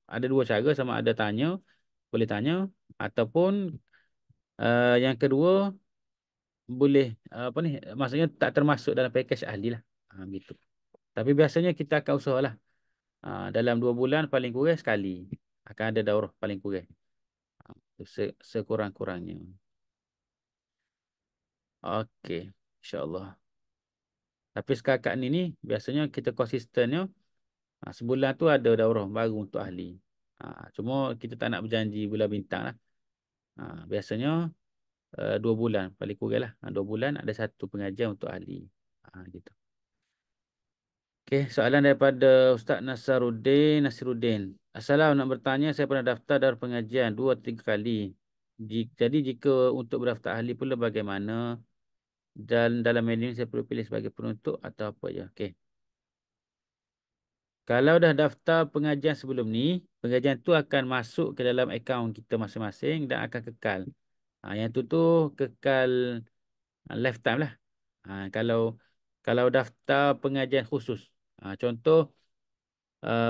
ada dua cara, sama ada tanya, boleh tanya, ataupun yang kedua boleh apa ni, maksudnya tak termasuk dalam pakej ahli lah. Gitu. Tapi biasanya kita akan usahalah dalam 2 bulan paling kurang sekali akan ada daurah paling kurang. Sekurang-kurangnya. Okey, insya-Allah. Tapi setakat ni biasanya kita konsistennya sebulan tu ada daurah baru untuk ahli. Cuma kita tak nak berjanji bulan bintang lah. Biasanya 2 bulan paling kurang lah. 2 bulan ada satu pengajian untuk ahli. Gitu. Okey, soalan daripada Ustaz Nasiruddin. Assalamualaikum, nak bertanya, saya pernah daftar dari pengajian 2 3 kali. Jadi jika untuk berdaftar ahli pula bagaimana? Dan dalam menu ini saya perlu pilih sebagai penuntut atau apa je? Okey. Kalau dah daftar pengajian sebelum ni, pengajian tu akan masuk ke dalam akaun kita masing-masing dan akan kekal. Yang tu kekal lifetime lah. Kalau daftar pengajian khusus. Contoh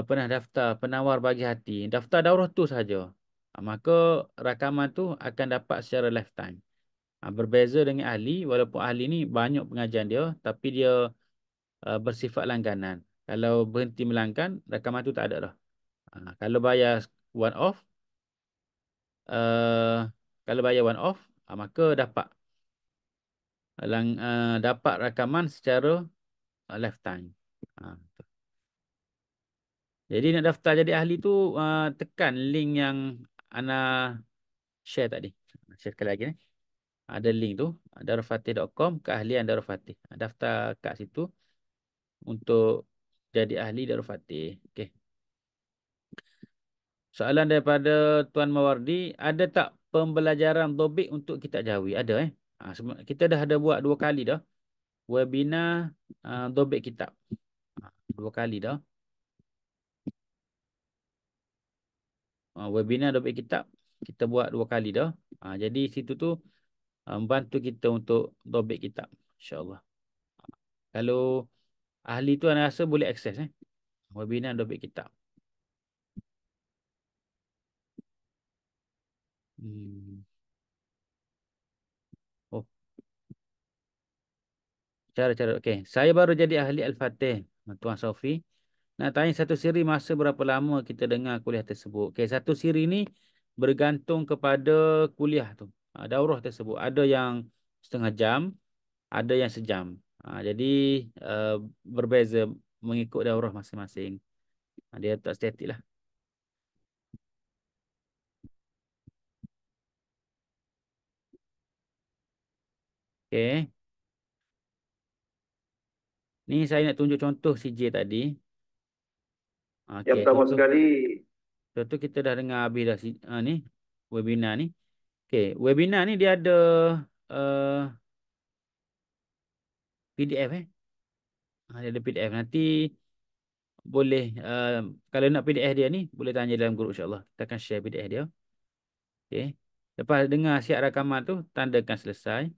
pernah daftar penawar bagi hati. Daftar daurah tu saja. Maka rakaman tu akan dapat secara lifetime. Berbeza dengan ahli, walaupun ahli ni banyak pengajian dia, tapi dia bersifat langganan. Kalau berhenti melanggan, rakaman tu tak ada dah. Kalau bayar one off, uh, kalau bayar one off, maka dapat rakaman secara lifetime. Ah, Jadi nak daftar jadi ahli tu tekan link yang ana share tadi. Share sekali lagi ni. Ada link tu darulfatih.com, keahlian Darul Fatih. Daftar kat situ untuk jadi ahli Darul Fatih. Okey. Soalan daripada Tuan Mawardi, ada tak pembelajaran tobik untuk kitab Jawi? Ada kita dah ada buat 2 kali dah webinar tobik kitab. 2 kali dah. Webinar tobik kitab kita buat 2 kali dah. Jadi situ tu membantu kita untuk tobik kitab, insya-Allah. Kalau ahli tu anda rasa boleh akses webinar tobik kitab. Hmm. Oh, cara-cara. Okey, saya baru jadi ahli Al-Fatih, Tuan Sofi. Nak tanya satu siri, masa berapa lama kita dengar kuliah tersebut? Okey, satu siri ni bergantung kepada kuliah tu. Daurah tersebut. Ada yang setengah jam, ada yang sejam. Jadi uh, berbeza mengikut daurah masing-masing. Dia tak statik lah. Okey. Ni saya nak tunjuk contoh CJ tadi. Yang Okey, pertama contoh. sekali, Contoh kita dah dengar habis dah ni webinar ni. Okey, webinar ni dia ada uh, PDF dia ada PDF. Nanti boleh kalau nak PDF dia ni boleh tanya dalam grup, insya-Allah. Kita akan share PDF dia. Okey. Lepas dengar siap rakaman tu, tandakan selesai.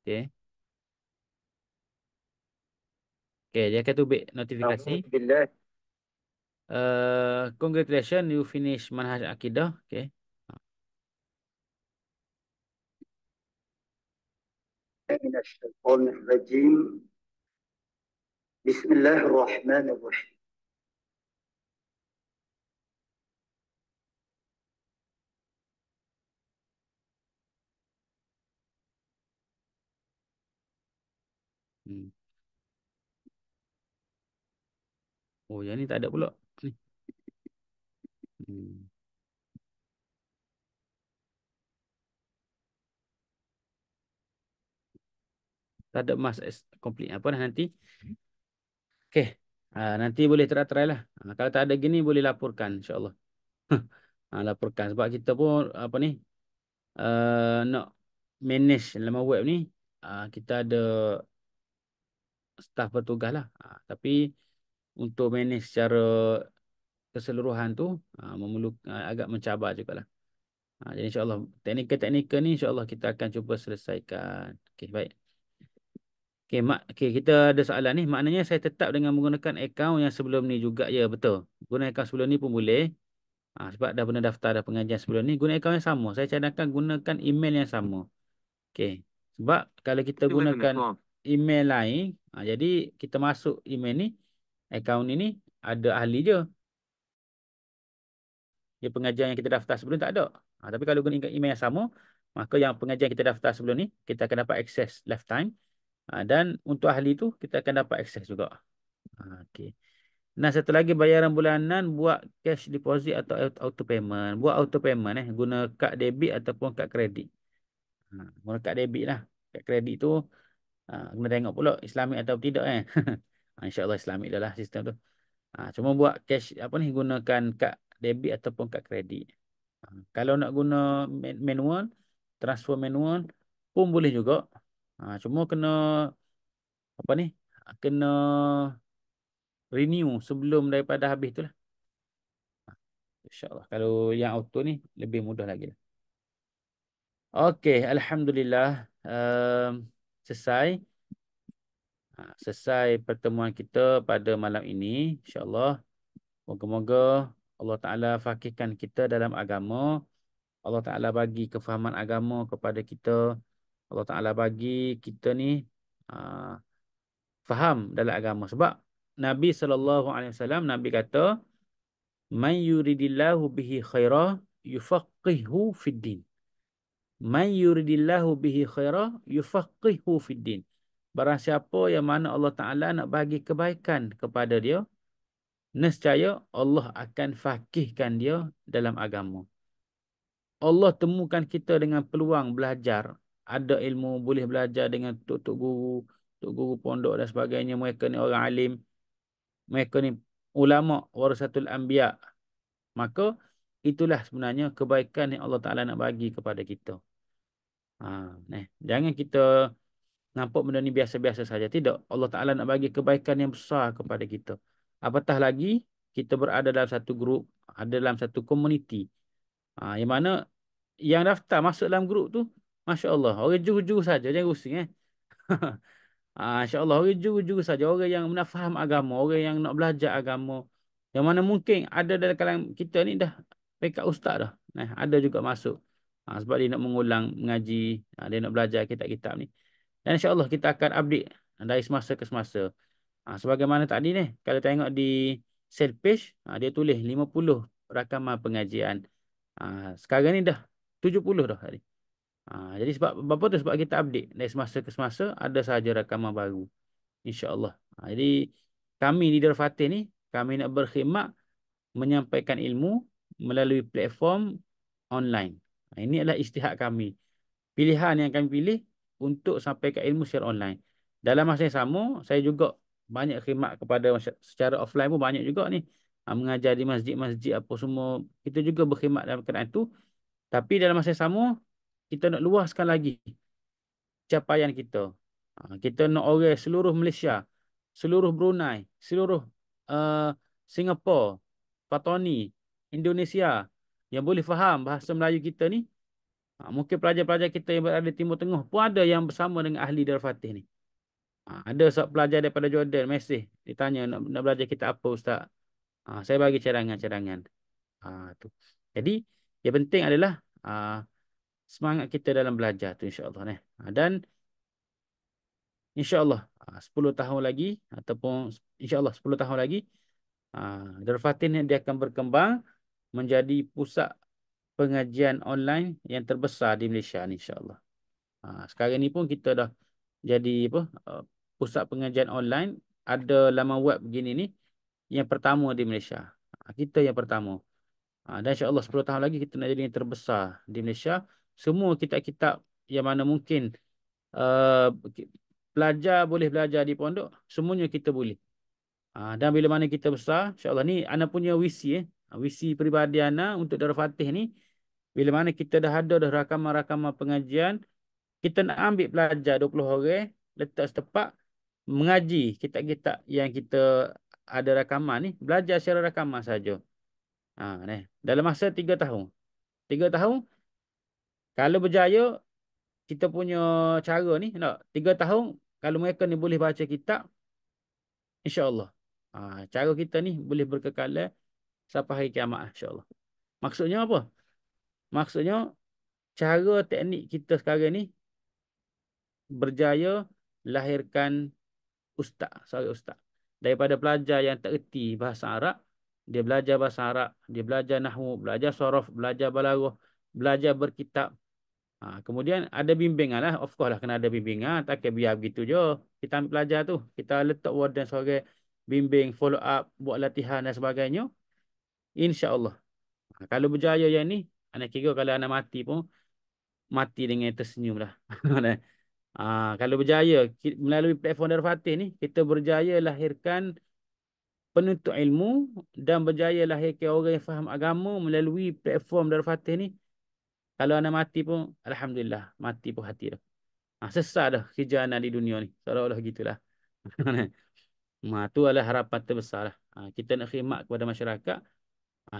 Okey. Okey, dia akan tubik notifikasi. Alhamdulillah, Congratulations, you finish manhaj akidah. Okey. من الشيطان الرجيم بسم الله الرحمن الرحيم. Hmm. Oh, yang ni tak ada pula. Ni. Hmm. Tak ada mas complete. Apa dah nanti? Okey. Nanti boleh try lah. Kalau tak ada gini boleh laporkan insya-Allah. Laporkan sebab kita pun apa ni nak manage laman web ni, kita ada staf bertugas lah. Tapi untuk manage secara keseluruhan tu memerlukan agak mencabar jugalah. Jadi insya-Allah teknikal-teknikal ni insya-Allah kita akan cuba selesaikan. Okey, baik. Okey, kita ada soalan ni. Maknanya saya tetap dengan menggunakan akaun yang sebelum ni juga. Ya, betul. Guna akaun sebelum ni pun boleh. Sebab dah pernah daftar dah pengajian sebelum ni. Guna akaun yang sama. Saya cadangkan gunakan email yang sama. Okey. Sebab kalau kita gunakan email lain, jadi kita masuk email ni, akaun ini ada ahli je. Dia pengajian yang kita daftar sebelum tak ada. Tapi kalau guna email yang sama, maka yang pengajian kita daftar sebelum ni, kita akan dapat akses lifetime. Dan untuk ahli tu, kita akan dapat akses juga. Okey. Nah, satu lagi bayaran bulanan buat cash deposit atau auto payment. Buat auto payment guna kad debit ataupun kad kredit. Guna kad debit lah. Kad kredit tu kena tengok pula Islamik atau tidak InsyaAllah Islamik dah lah sistem tu. Cuma buat cash apa ni gunakan kad debit ataupun kad kredit. Kalau nak guna manual, transfer manual pun boleh juga. Cuma kena apa ni? Kena renew sebelum daripada habis tu lah. InsyaAllah. Kalau yang auto ni lebih mudah lagi lah. Okey, Alhamdulillah. Selesai. Selesai pertemuan kita pada malam ini. InsyaAllah. Moga-moga Allah Ta'ala fakihkan kita dalam agama. Allah Ta'ala bagi kefahaman agama kepada kita. Allah Ta'ala bagi kita ni faham dalam agama. Sebab Nabi SAW, Nabi kata, Man yuridillahu bihi khairah yufaqihu fid din. Man yuridillahu bihi khairah yufaqihu fid din. Barang siapa yang mana Allah Ta'ala nak bagi kebaikan kepada dia, nescaya Allah akan fakihkan dia dalam agama. Allah temukan kita dengan peluang belajar. Ada ilmu, boleh belajar dengan tok-tok guru, tok guru pondok dan sebagainya. Mereka ni orang alim. Mereka ni ulama, warasatul anbiya. Maka itulah sebenarnya kebaikan yang Allah Ta'ala nak bagi kepada kita. Jangan kita nampak benda ni biasa-biasa saja. Tidak. Allah Ta'ala nak bagi kebaikan yang besar kepada kita. Apatah lagi, kita berada dalam satu grup, ada dalam satu komuniti. Yang mana yang daftar masuk dalam grup tu, Masya Allah, orang juru-juru saja. Jangan rusing. InsyaAllah, orang juru-juru saja. Orang yang nak faham agama, orang yang nak belajar agama. Yang mana mungkin ada dalam kalangan kita ni dah pekat ustaz dah. Ada juga masuk. Sebab dia nak mengulang mengaji, dia nak belajar kitab-kitab ni. Dan insyaAllah kita akan update dari semasa ke semasa. Sebagaimana tadi ni, kalau tengok di sale page, dia tulis 50 rakaman pengajian. Sekarang ni dah 70 dah tadi. Jadi sebab apa tu? Sebab kita update dari semasa ke semasa, ada sahaja rakaman baru. InsyaAllah. Jadi kami di Darul Fatih ni, kami nak berkhidmat menyampaikan ilmu melalui platform online. Ini adalah istihad kami. Pilihan yang kami pilih untuk sampaikan ilmu secara online. Dalam masa yang sama, saya juga banyak khidmat kepada secara offline pun banyak juga ni. Mengajar di masjid-masjid apa semua. Kita juga berkhidmat dalam keadaan itu. Tapi dalam masa yang sama, kita nak luaskan lagi capaian kita. Kita nak orang seluruh Malaysia, seluruh Brunei, seluruh Singapura, Patoni, Indonesia yang boleh faham bahasa Melayu kita ni. Mungkin pelajar-pelajar kita yang berada di Timur Tengah pun ada yang bersama dengan ahli Darul Fatih ni. Ada pelajar daripada Jordan, mesej. Ditanya nak belajar kita apa Ustaz? Saya bagi cadangan-cadangan. Tu. Jadi, yang penting adalah semangat kita dalam belajar tu insya-Allah. Dan insya-Allah 10 tahun lagi ataupun insya-Allah 10 tahun lagi Darul Fatin ni dia akan berkembang menjadi pusat pengajian online yang terbesar di Malaysia ni insya-Allah. Sekarang ni pun kita dah jadi apa pusat pengajian online, ada laman web begini ni yang pertama di Malaysia. Kita yang pertama. Dan insya-Allah 10 tahun lagi kita nak jadi yang terbesar di Malaysia. Semua kitab-kitab yang mana mungkin uh, pelajar boleh belajar di pondok, semuanya kita boleh. Dan bila mana kita besar, insya-Allah ni ana punya visi visi peribadi ana untuk Darul Fatih ni, bila mana kita dah ada dah rakaman-rakaman pengajian, kita nak ambil pelajar 20 orang, letak setepak, mengaji kitab-kitab yang kita ada rakaman ni, belajar secara rakaman saja. Ni dalam masa 3 tahun. 3 tahun kalau berjaya kita punya cara ni, nak 3 tahun kalau mereka ni boleh baca kitab, insya-Allah. Cara kita ni boleh berkekalan sampai hari kiamat insya-Allah. Maksudnya apa? Maksudnya cara teknik kita sekarang ni berjaya lahirkan ustaz, seorang ustaz. Daripada pelajar yang tak erti bahasa Arab, dia belajar bahasa Arab, dia belajar nahwu, belajar sorof, belajar balaghah, belajar berkitab. Kemudian ada bimbingan lah. Of course lah kena ada bimbingan. Takkan biar begitu je. Kita ambil pelajar tu. Kita letak warden sebagai bimbing, follow up, buat latihan dan sebagainya. InsyaAllah. Kalau berjaya yang ni, anak kira kalau anak mati pun, mati dengan tersenyum lah. Kalau berjaya, melalui platform Darul Fatih ni, kita berjaya lahirkan penuntut ilmu dan berjaya lahirkan orang yang faham agama melalui platform Darul Fatih ni. Kalau anak mati pun, Alhamdulillah, mati pun hati dah. Sesat dah kerja anak di dunia ni. Seolah-olah gitulah. Tu adalah harapan terbesar lah. Kita nak khidmat kepada masyarakat.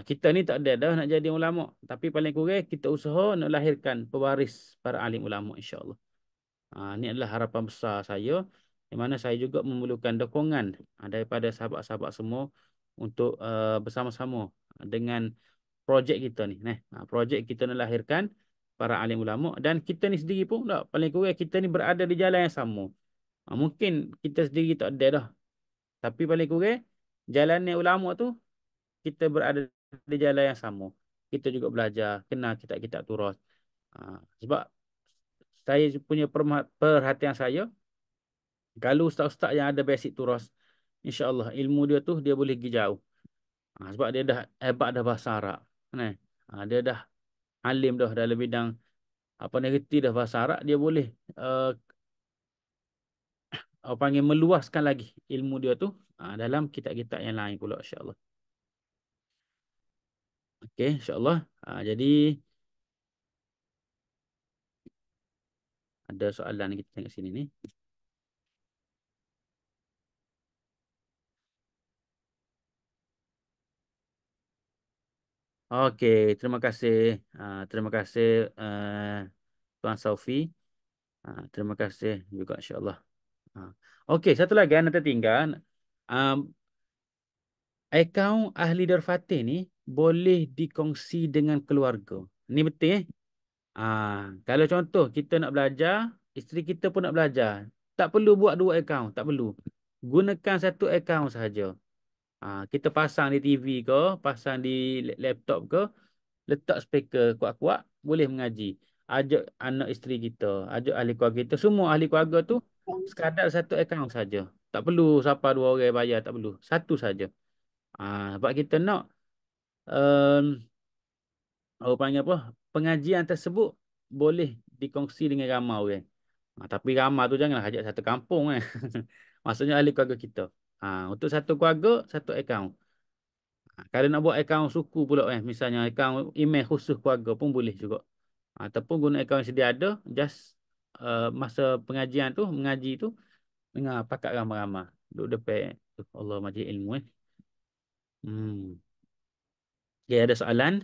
Kita ni tak ada dah nak jadi ulama. Tapi paling kurang kita usaha nak lahirkan pewaris para alim ulama insya-Allah. Ini adalah harapan besar saya. Di mana saya juga memerlukan dukungan daripada sahabat-sahabat semua untuk bersama-sama dengan projek kita ni. Projek kita nak lahirkan para alim ulama. Dan kita ni sendiri pun tak, paling kurang kita ni berada di jalan yang sama. Mungkin kita sendiri tak ada dah. Tapi paling kurang jalan yang ulama tu kita berada di jalan yang sama. Kita juga belajar, kenal kitab-kitab turas. Sebab saya punya perhatian saya, kalau ustaz-ustaz yang ada basic turas, insya-Allah ilmu dia tu dia boleh pergi jauh. Sebab dia dah hebat dah bahasa Arab. Dia dah alim dah dalam bidang apa ni, reti dah bahasa Arab, dia boleh apa panggil meluaskan lagi ilmu dia tu dalam kitab-kitab yang lain pula insya-Allah. Okey, insya-Allah. Jadi ada soalan kita tengok sini ni. Okey, terima kasih. Terima kasih Tuan Saufi. Terima kasih juga insya-Allah. Okey, satu lagi yang tertinggal. Um, Akaun ahli Darul Fatih ni boleh dikongsi dengan keluarga. Ni betul kalau contoh kita nak belajar, isteri kita pun nak belajar. Tak perlu buat dua akaun, tak perlu. Gunakan satu akaun sahaja. Kita pasang di TV ke, pasang di laptop ke, letak speaker kuat-kuat, boleh mengaji. Ajak anak isteri kita, ajak ahli keluarga kita, semua ahli keluarga tu sekadar satu akaun saja. Tak perlu siapa dua orang bayar, tak perlu. Satu saja. Sebab kita nak um, orang panggil apa? Pengajian tersebut boleh dikongsi dengan ramai orang. Tapi ramai tu janganlah ajak satu kampung Maksudnya ahli keluarga kita. Untuk satu keluarga, satu akaun. Kalau nak buat akaun suku pula misalnya akaun email khusus keluarga pun boleh juga. Ataupun guna akaun yang sedia ada, just masa pengajian tu, mengaji tu, dengar pakat ramai-ramai. Duduk depan. Allah majlis ilmu Hmm. Okay, ada soalan?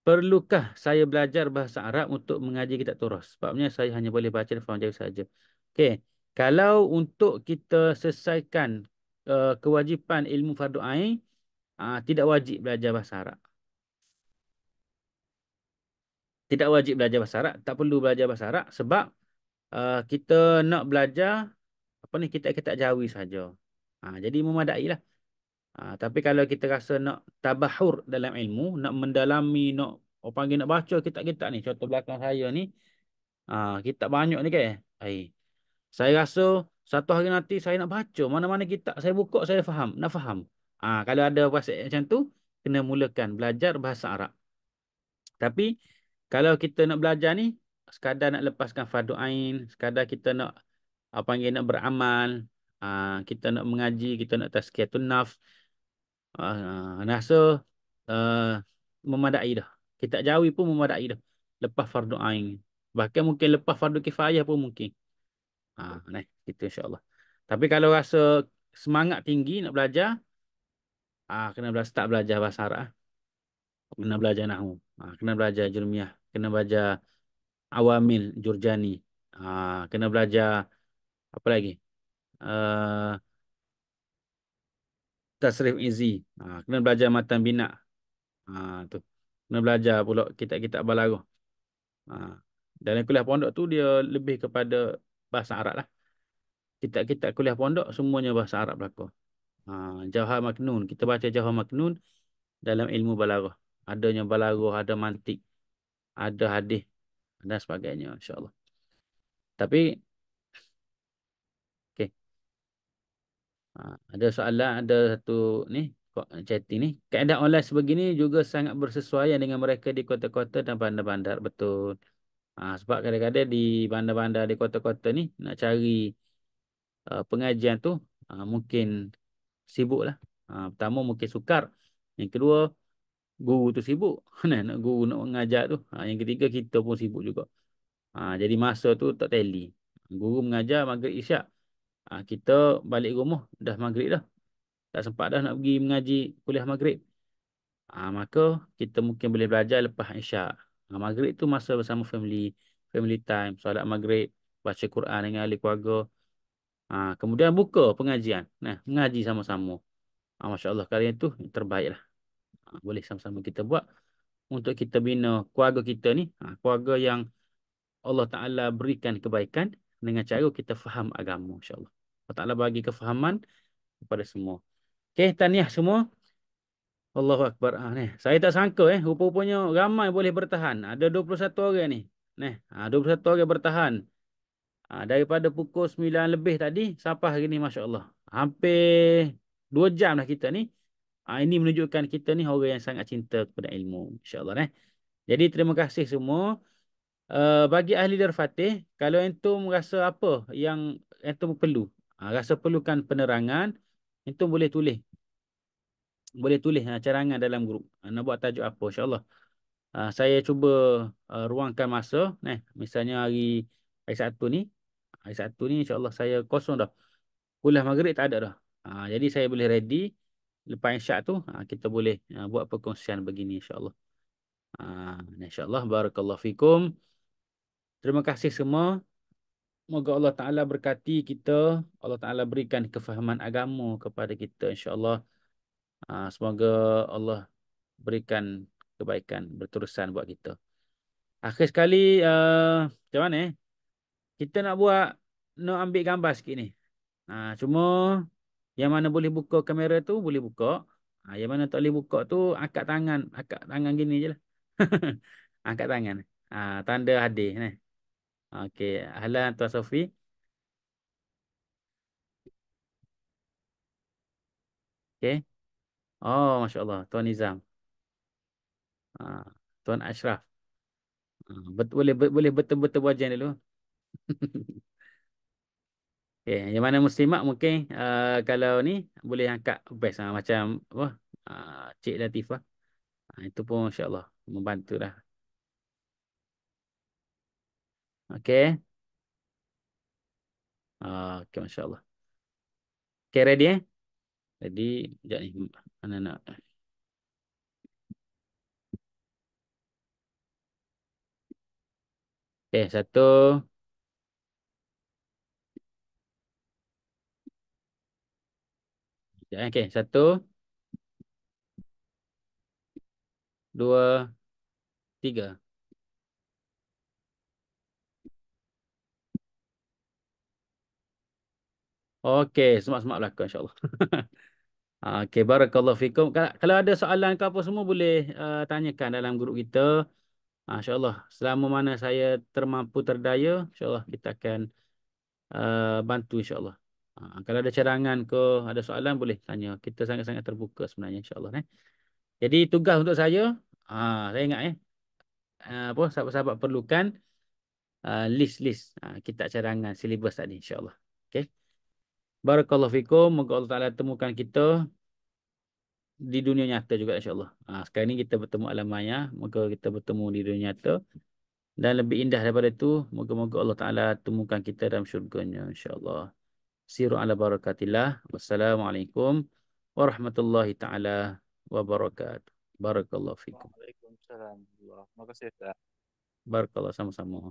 Perlukah saya belajar bahasa Arab untuk mengaji kitab turas? Sebabnya saya hanya boleh baca dan faham Jawi saja. Okey, kalau untuk kita selesaikan kewajipan ilmu fardu ain, tidak wajib belajar bahasa Arab. Tidak wajib belajar bahasa Arab, tak perlu belajar bahasa Arab sebab kita nak belajar apa ni, kitab-kitab Jawi saja. Jadi memadai lah. Tapi kalau kita rasa nak tabahur dalam ilmu, nak mendalami, nak orang panggil nak baca kitab-kitab ni, contoh belakang saya ni, kitab banyak ni kan. Saya rasa satu hari nanti saya nak baca mana-mana kitab saya buka saya faham, nak faham. Kalau ada perasaan macam tu, kena mulakan belajar bahasa Arab. Tapi kalau kita nak belajar ni sekadar nak lepaskan fardu ain, sekadar kita nak apa panggil nak beramal, kita nak mengaji, kita nak tazkiyatun nafs, rasa uh, memadai dah. Kitab Jawi pun memadai dah. Lepas fardu ain. Bahkan mungkin lepas fardu kifayah pun mungkin. Nah, gitu insya-Allah. Tapi kalau rasa semangat tinggi nak belajar, kena start belajar bahasa Arab. Kena belajar nahwu. Kena belajar jurmiyah, kena belajar awamil jurjani. Kena belajar apa lagi? Uh, Tasrif izi. Kena belajar matan bina. Tu. Kena belajar pula kitab-kitab balaghah. Dalam kuliah pondok tu dia lebih kepada bahasa Arab lah. Kitab-kitab kuliah pondok semuanya bahasa Arab berlaku. Jauhar Maknun. Kita baca Jauhar Maknun dalam ilmu balaghah. Adanya balaghah, ada mantik, ada hadis dan sebagainya insya-Allah. Tapi okey. Ada soalan, ada satu ni chatting ni. Keadaan online sebegini juga sangat bersesuaian dengan mereka di kota-kota dan bandar-bandar. Betul. Sebab kadang-kadang di bandar-bandar di kota-kota ni nak cari pengajian tu mungkin sibuk lah. Pertama mungkin sukar. Yang kedua guru tu sibuk. Nak guru nak mengajar tu. Yang ketiga kita pun sibuk juga. Jadi masa tu tak tally. Guru mengajar maghrib isyak. Kita balik rumah dah maghrib dah. Tak sempat dah nak pergi mengaji kuliah maghrib. Maka kita mungkin boleh belajar lepas isyak. Maghrib tu masa bersama family, family time, solat maghrib, baca Quran dengan ahli keluarga. Kemudian buka pengajian. Nah, mengaji sama-sama. Masya Allah, kali itu terbaik lah. Boleh sama-sama kita buat untuk kita bina keluarga kita ni. Keluarga yang Allah Ta'ala berikan kebaikan dengan cara kita faham agama. InsyaAllah. Allah Ta'ala bagi kefahaman kepada semua. Okey, tahniah semua. Allahu Akbar. Saya tak sangka rupa-rupanya ramai boleh bertahan. Ada 21 orang ni. 21 orang bertahan. Daripada pukul 9 lebih tadi sampai hari ni Masya Allah. Hampir 2 jam dah kita ni. Ini menunjukkan kita ni orang yang sangat cinta kepada ilmu. InsyaAllah. Jadi terima kasih semua. Bagi ahli Darfatih, kalau entum rasa apa yang entum perlu, rasa perlukan penerangan, entum boleh tulis. Boleh tulis carangan dalam grup. Nak buat tajuk apa, insyaAllah. Saya cuba ruangkan masa. Misalnya hari Sabtu ni. Hari Sabtu ni insyaAllah saya kosong dah. Kuliah maghrib tak ada dah. Jadi saya boleh ready. Lepas isyak tu, kita boleh buat perkongsian begini insyaAllah. InsyaAllah. Barakallahu fikum. Terima kasih semua. Moga Allah Ta'ala berkati kita. Allah Ta'ala berikan kefahaman agama kepada kita insyaAllah. Semoga Allah berikan kebaikan berterusan buat kita. Akhir sekali, macam mana kita nak buat, nak ambil gambar sikit ni. Cuma yang mana boleh buka kamera tu boleh buka. Yang mana tak boleh buka tu angkat tangan gini je lah. Angkat tangan. Tanda hadir ni. Okey, ahlan Tuan Sofi. Okey. Oh, Masya Allah, Tuan Nizam. Tuan Ashraf. Boleh betul-betul wajan dulu. Okay. Yang mana muslimat mungkin kalau ni boleh angkat best macam apa Cik Latifah. Itu pun insya-Allah membantu dah. Okey. Okey, masya-Allah. Okey, ready Ready. Sekejap ni. Mana nak. Okey, satu. Sekejap okey, satu, dua, tiga. Okey, semak-semak belaka insya-Allah. Okey, barakallahu fikum. Kalau ada soalan ke apa semua boleh tanyakan dalam grup kita. Insya-Allah selama mana saya termampu terdaya, insya-Allah kita akan bantu insya-Allah. Kalau ada cadangan ke, ada soalan boleh tanya. Kita sangat-sangat terbuka sebenarnya insya-Allah. Jadi tugas untuk saya ingat apa sahabat-sahabat perlukan list-list kitab cadangan silibus tadi insya-Allah. Okey. Barakallahu fikum. Moga Allah Taala temukan kita di dunia nyata juga insya-Allah. Sekarang ni kita bertemu alam maya, moga kita bertemu di dunia nyata dan lebih indah daripada itu, moga-moga Allah Taala temukan kita dalam syurganya insya-Allah. Siru ala barakatillah. Wassalamualaikum warahmatullahi taala wabarakatuh. Barakallahu fikum. Waalaikumsalam. Terima kasih, Ustaz. Barakallah sama-sama.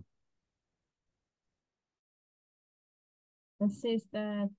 Terima kasih Ustaz.